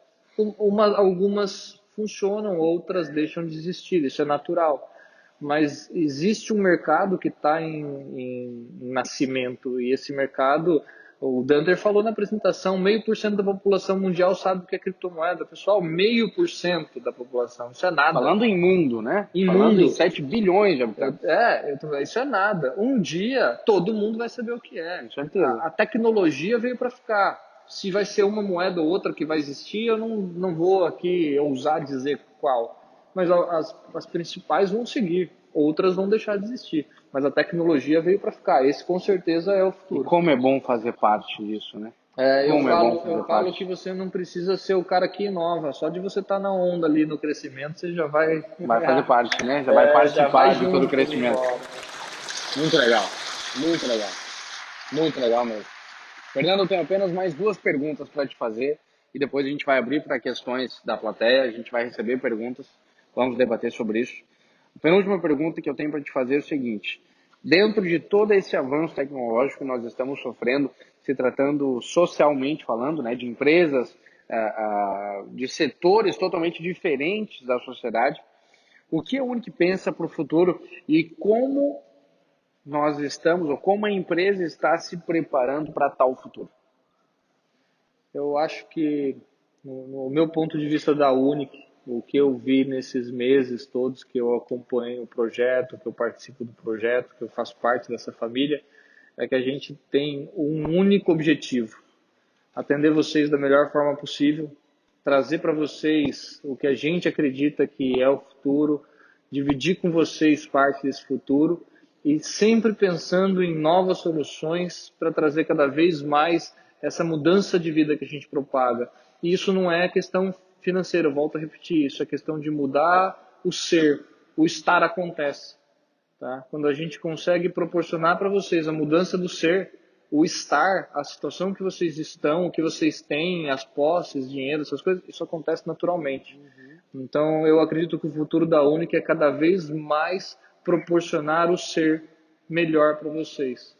Algumas funcionam, outras deixam de existir. Isso é natural. Mas existe um mercado que está em nascimento, e esse mercado, o Dunder falou na apresentação, 0,5% da população mundial sabe o que é criptomoeda. Pessoal, 0,5% da população, isso é nada. Falando em mundo, né? Falando em 7 bilhões de habitantes. Isso é nada. Um dia, todo mundo vai saber o que é. Com certeza. A tecnologia veio para ficar. Se vai ser uma moeda ou outra que vai existir, eu não vou aqui ousar dizer qual. Mas as principais vão seguir, outras vão deixar de existir. Mas a tecnologia veio para ficar. Esse com certeza é o futuro. E como é bom fazer parte disso, né? Eu falo que você não precisa ser o cara que inova. Só de você estar na onda ali no crescimento, você já vai fazer parte, né? Já vai participar de todo o crescimento. Muito legal. Muito legal. Muito legal mesmo. Fernando, eu tenho apenas mais 2 perguntas para te fazer e depois a gente vai abrir para questões da plateia, a gente vai receber perguntas, vamos debater sobre isso. A penúltima pergunta que eu tenho para te fazer é o seguinte: dentro de todo esse avanço tecnológico que nós estamos sofrendo, se tratando socialmente falando, né, de empresas, de setores totalmente diferentes da sociedade, o que a Unic pensa para o futuro e como nós estamos, ou como a empresa está se preparando para tal futuro? Eu acho que, no meu ponto de vista da Unic, o que eu vi nesses meses todos que eu acompanho o projeto, que eu participo do projeto, que eu faço parte dessa família, é que a gente tem um único objetivo: atender vocês da melhor forma possível, trazer para vocês o que a gente acredita que é o futuro, dividir com vocês parte desse futuro e sempre pensando em novas soluções para trazer cada vez mais essa mudança de vida que a gente propaga. E isso não é questão financeira, eu volto a repetir, isso é questão de mudar o ser, o estar acontece. Tá? Quando a gente consegue proporcionar para vocês a mudança do ser, o estar, a situação que vocês estão, o que vocês têm, as posses, dinheiro, essas coisas, isso acontece naturalmente. Então eu acredito que o futuro da Unic é cada vez mais proporcionar o ser melhor para vocês.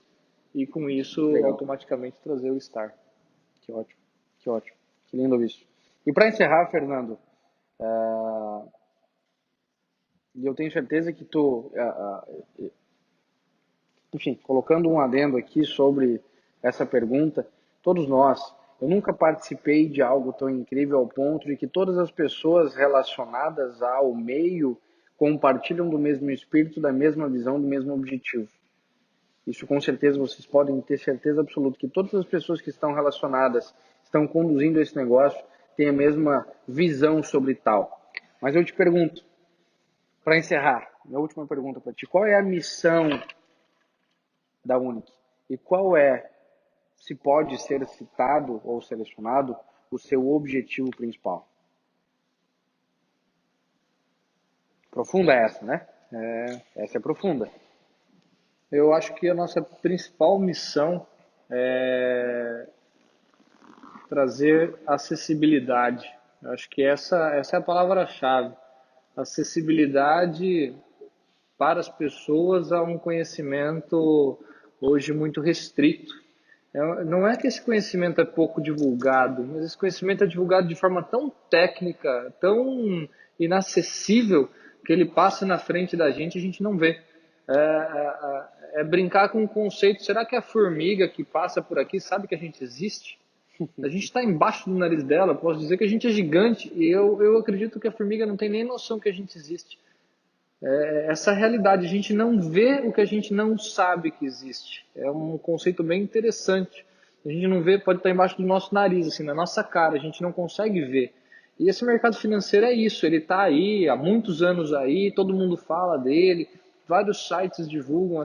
E com isso, Legal. automaticamente trazer o estar. Que ótimo, que ótimo. Que lindo isso. E para encerrar, Fernando, eu tenho certeza que tu, enfim, colocando um adendo aqui sobre essa pergunta, todos nós, eu nunca participei de algo tão incrível ao ponto de que todas as pessoas relacionadas ao meio compartilham do mesmo espírito, da mesma visão, do mesmo objetivo. Isso com certeza vocês podem ter certeza absoluta que todas as pessoas que estão relacionadas, estão conduzindo esse negócio, têm a mesma visão sobre tal. Mas eu te pergunto, para encerrar, minha última pergunta para ti, qual é a missão da Unic? E qual é, se pode ser citado ou selecionado, o seu objetivo principal? Profunda essa, né? Essa é profunda. Eu acho que a nossa principal missão é trazer acessibilidade. Eu acho que essa é a palavra-chave. Acessibilidade para as pessoas a um conhecimento hoje muito restrito. Não é que esse conhecimento é pouco divulgado, mas esse conhecimento é divulgado de forma tão técnica, tão inacessível, que ele passa na frente da gente e a gente não vê. É brincar com o conceito, será que a formiga que passa por aqui sabe que a gente existe? A gente está embaixo do nariz dela, posso dizer que a gente é gigante, e eu acredito que a formiga não tem nem noção que a gente existe. Essa realidade, a gente não vê o que a gente não sabe que existe. É um conceito bem interessante. A gente não vê, pode estar embaixo do nosso nariz, assim, na nossa cara, a gente não consegue ver. E esse mercado financeiro é isso, ele está aí, há muitos anos aí, todo mundo fala dele, vários sites divulgam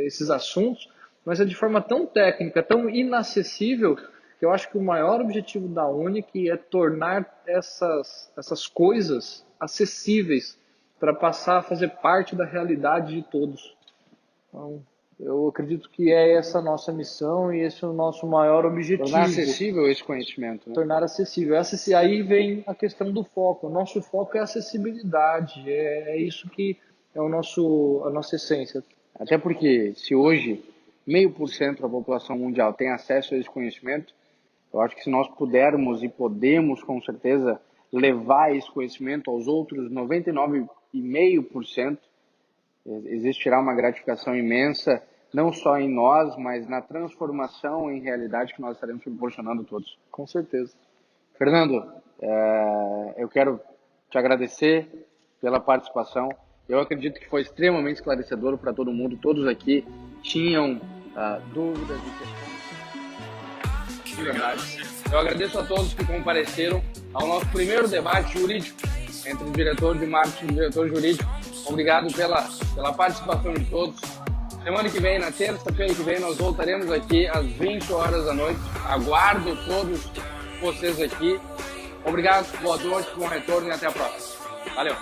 esses assuntos, mas é de forma tão técnica, tão inacessível, que eu acho que o maior objetivo da Unic é tornar essas coisas acessíveis para passar a fazer parte da realidade de todos. Então, eu acredito que é essa a nossa missão e esse é o nosso maior objetivo. Tornar acessível esse conhecimento. Né? Tornar acessível. Aí vem a questão do foco. O nosso foco é acessibilidade. É isso que é a nossa essência. Até porque se hoje 0,5% da população mundial tem acesso a esse conhecimento, eu acho que se nós pudermos e podemos com certeza levar esse conhecimento aos outros 99,5%, existirá uma gratificação imensa, não só em nós, mas na transformação em realidade que nós estaremos proporcionando a todos. Com certeza. Fernando, eu quero te agradecer pela participação. Eu acredito que foi extremamente esclarecedor para todo mundo. Todos aqui tinham dúvidas e questões. De verdade. Eu agradeço a todos que compareceram ao nosso primeiro debate jurídico entre o diretor de marketing e o diretor jurídico. Obrigado pela participação de todos. Semana que vem, na terça-feira que vem, nós voltaremos aqui às 20 horas da noite. Aguardo todos vocês aqui. Obrigado, boa noite, bom retorno e até a próxima. Valeu!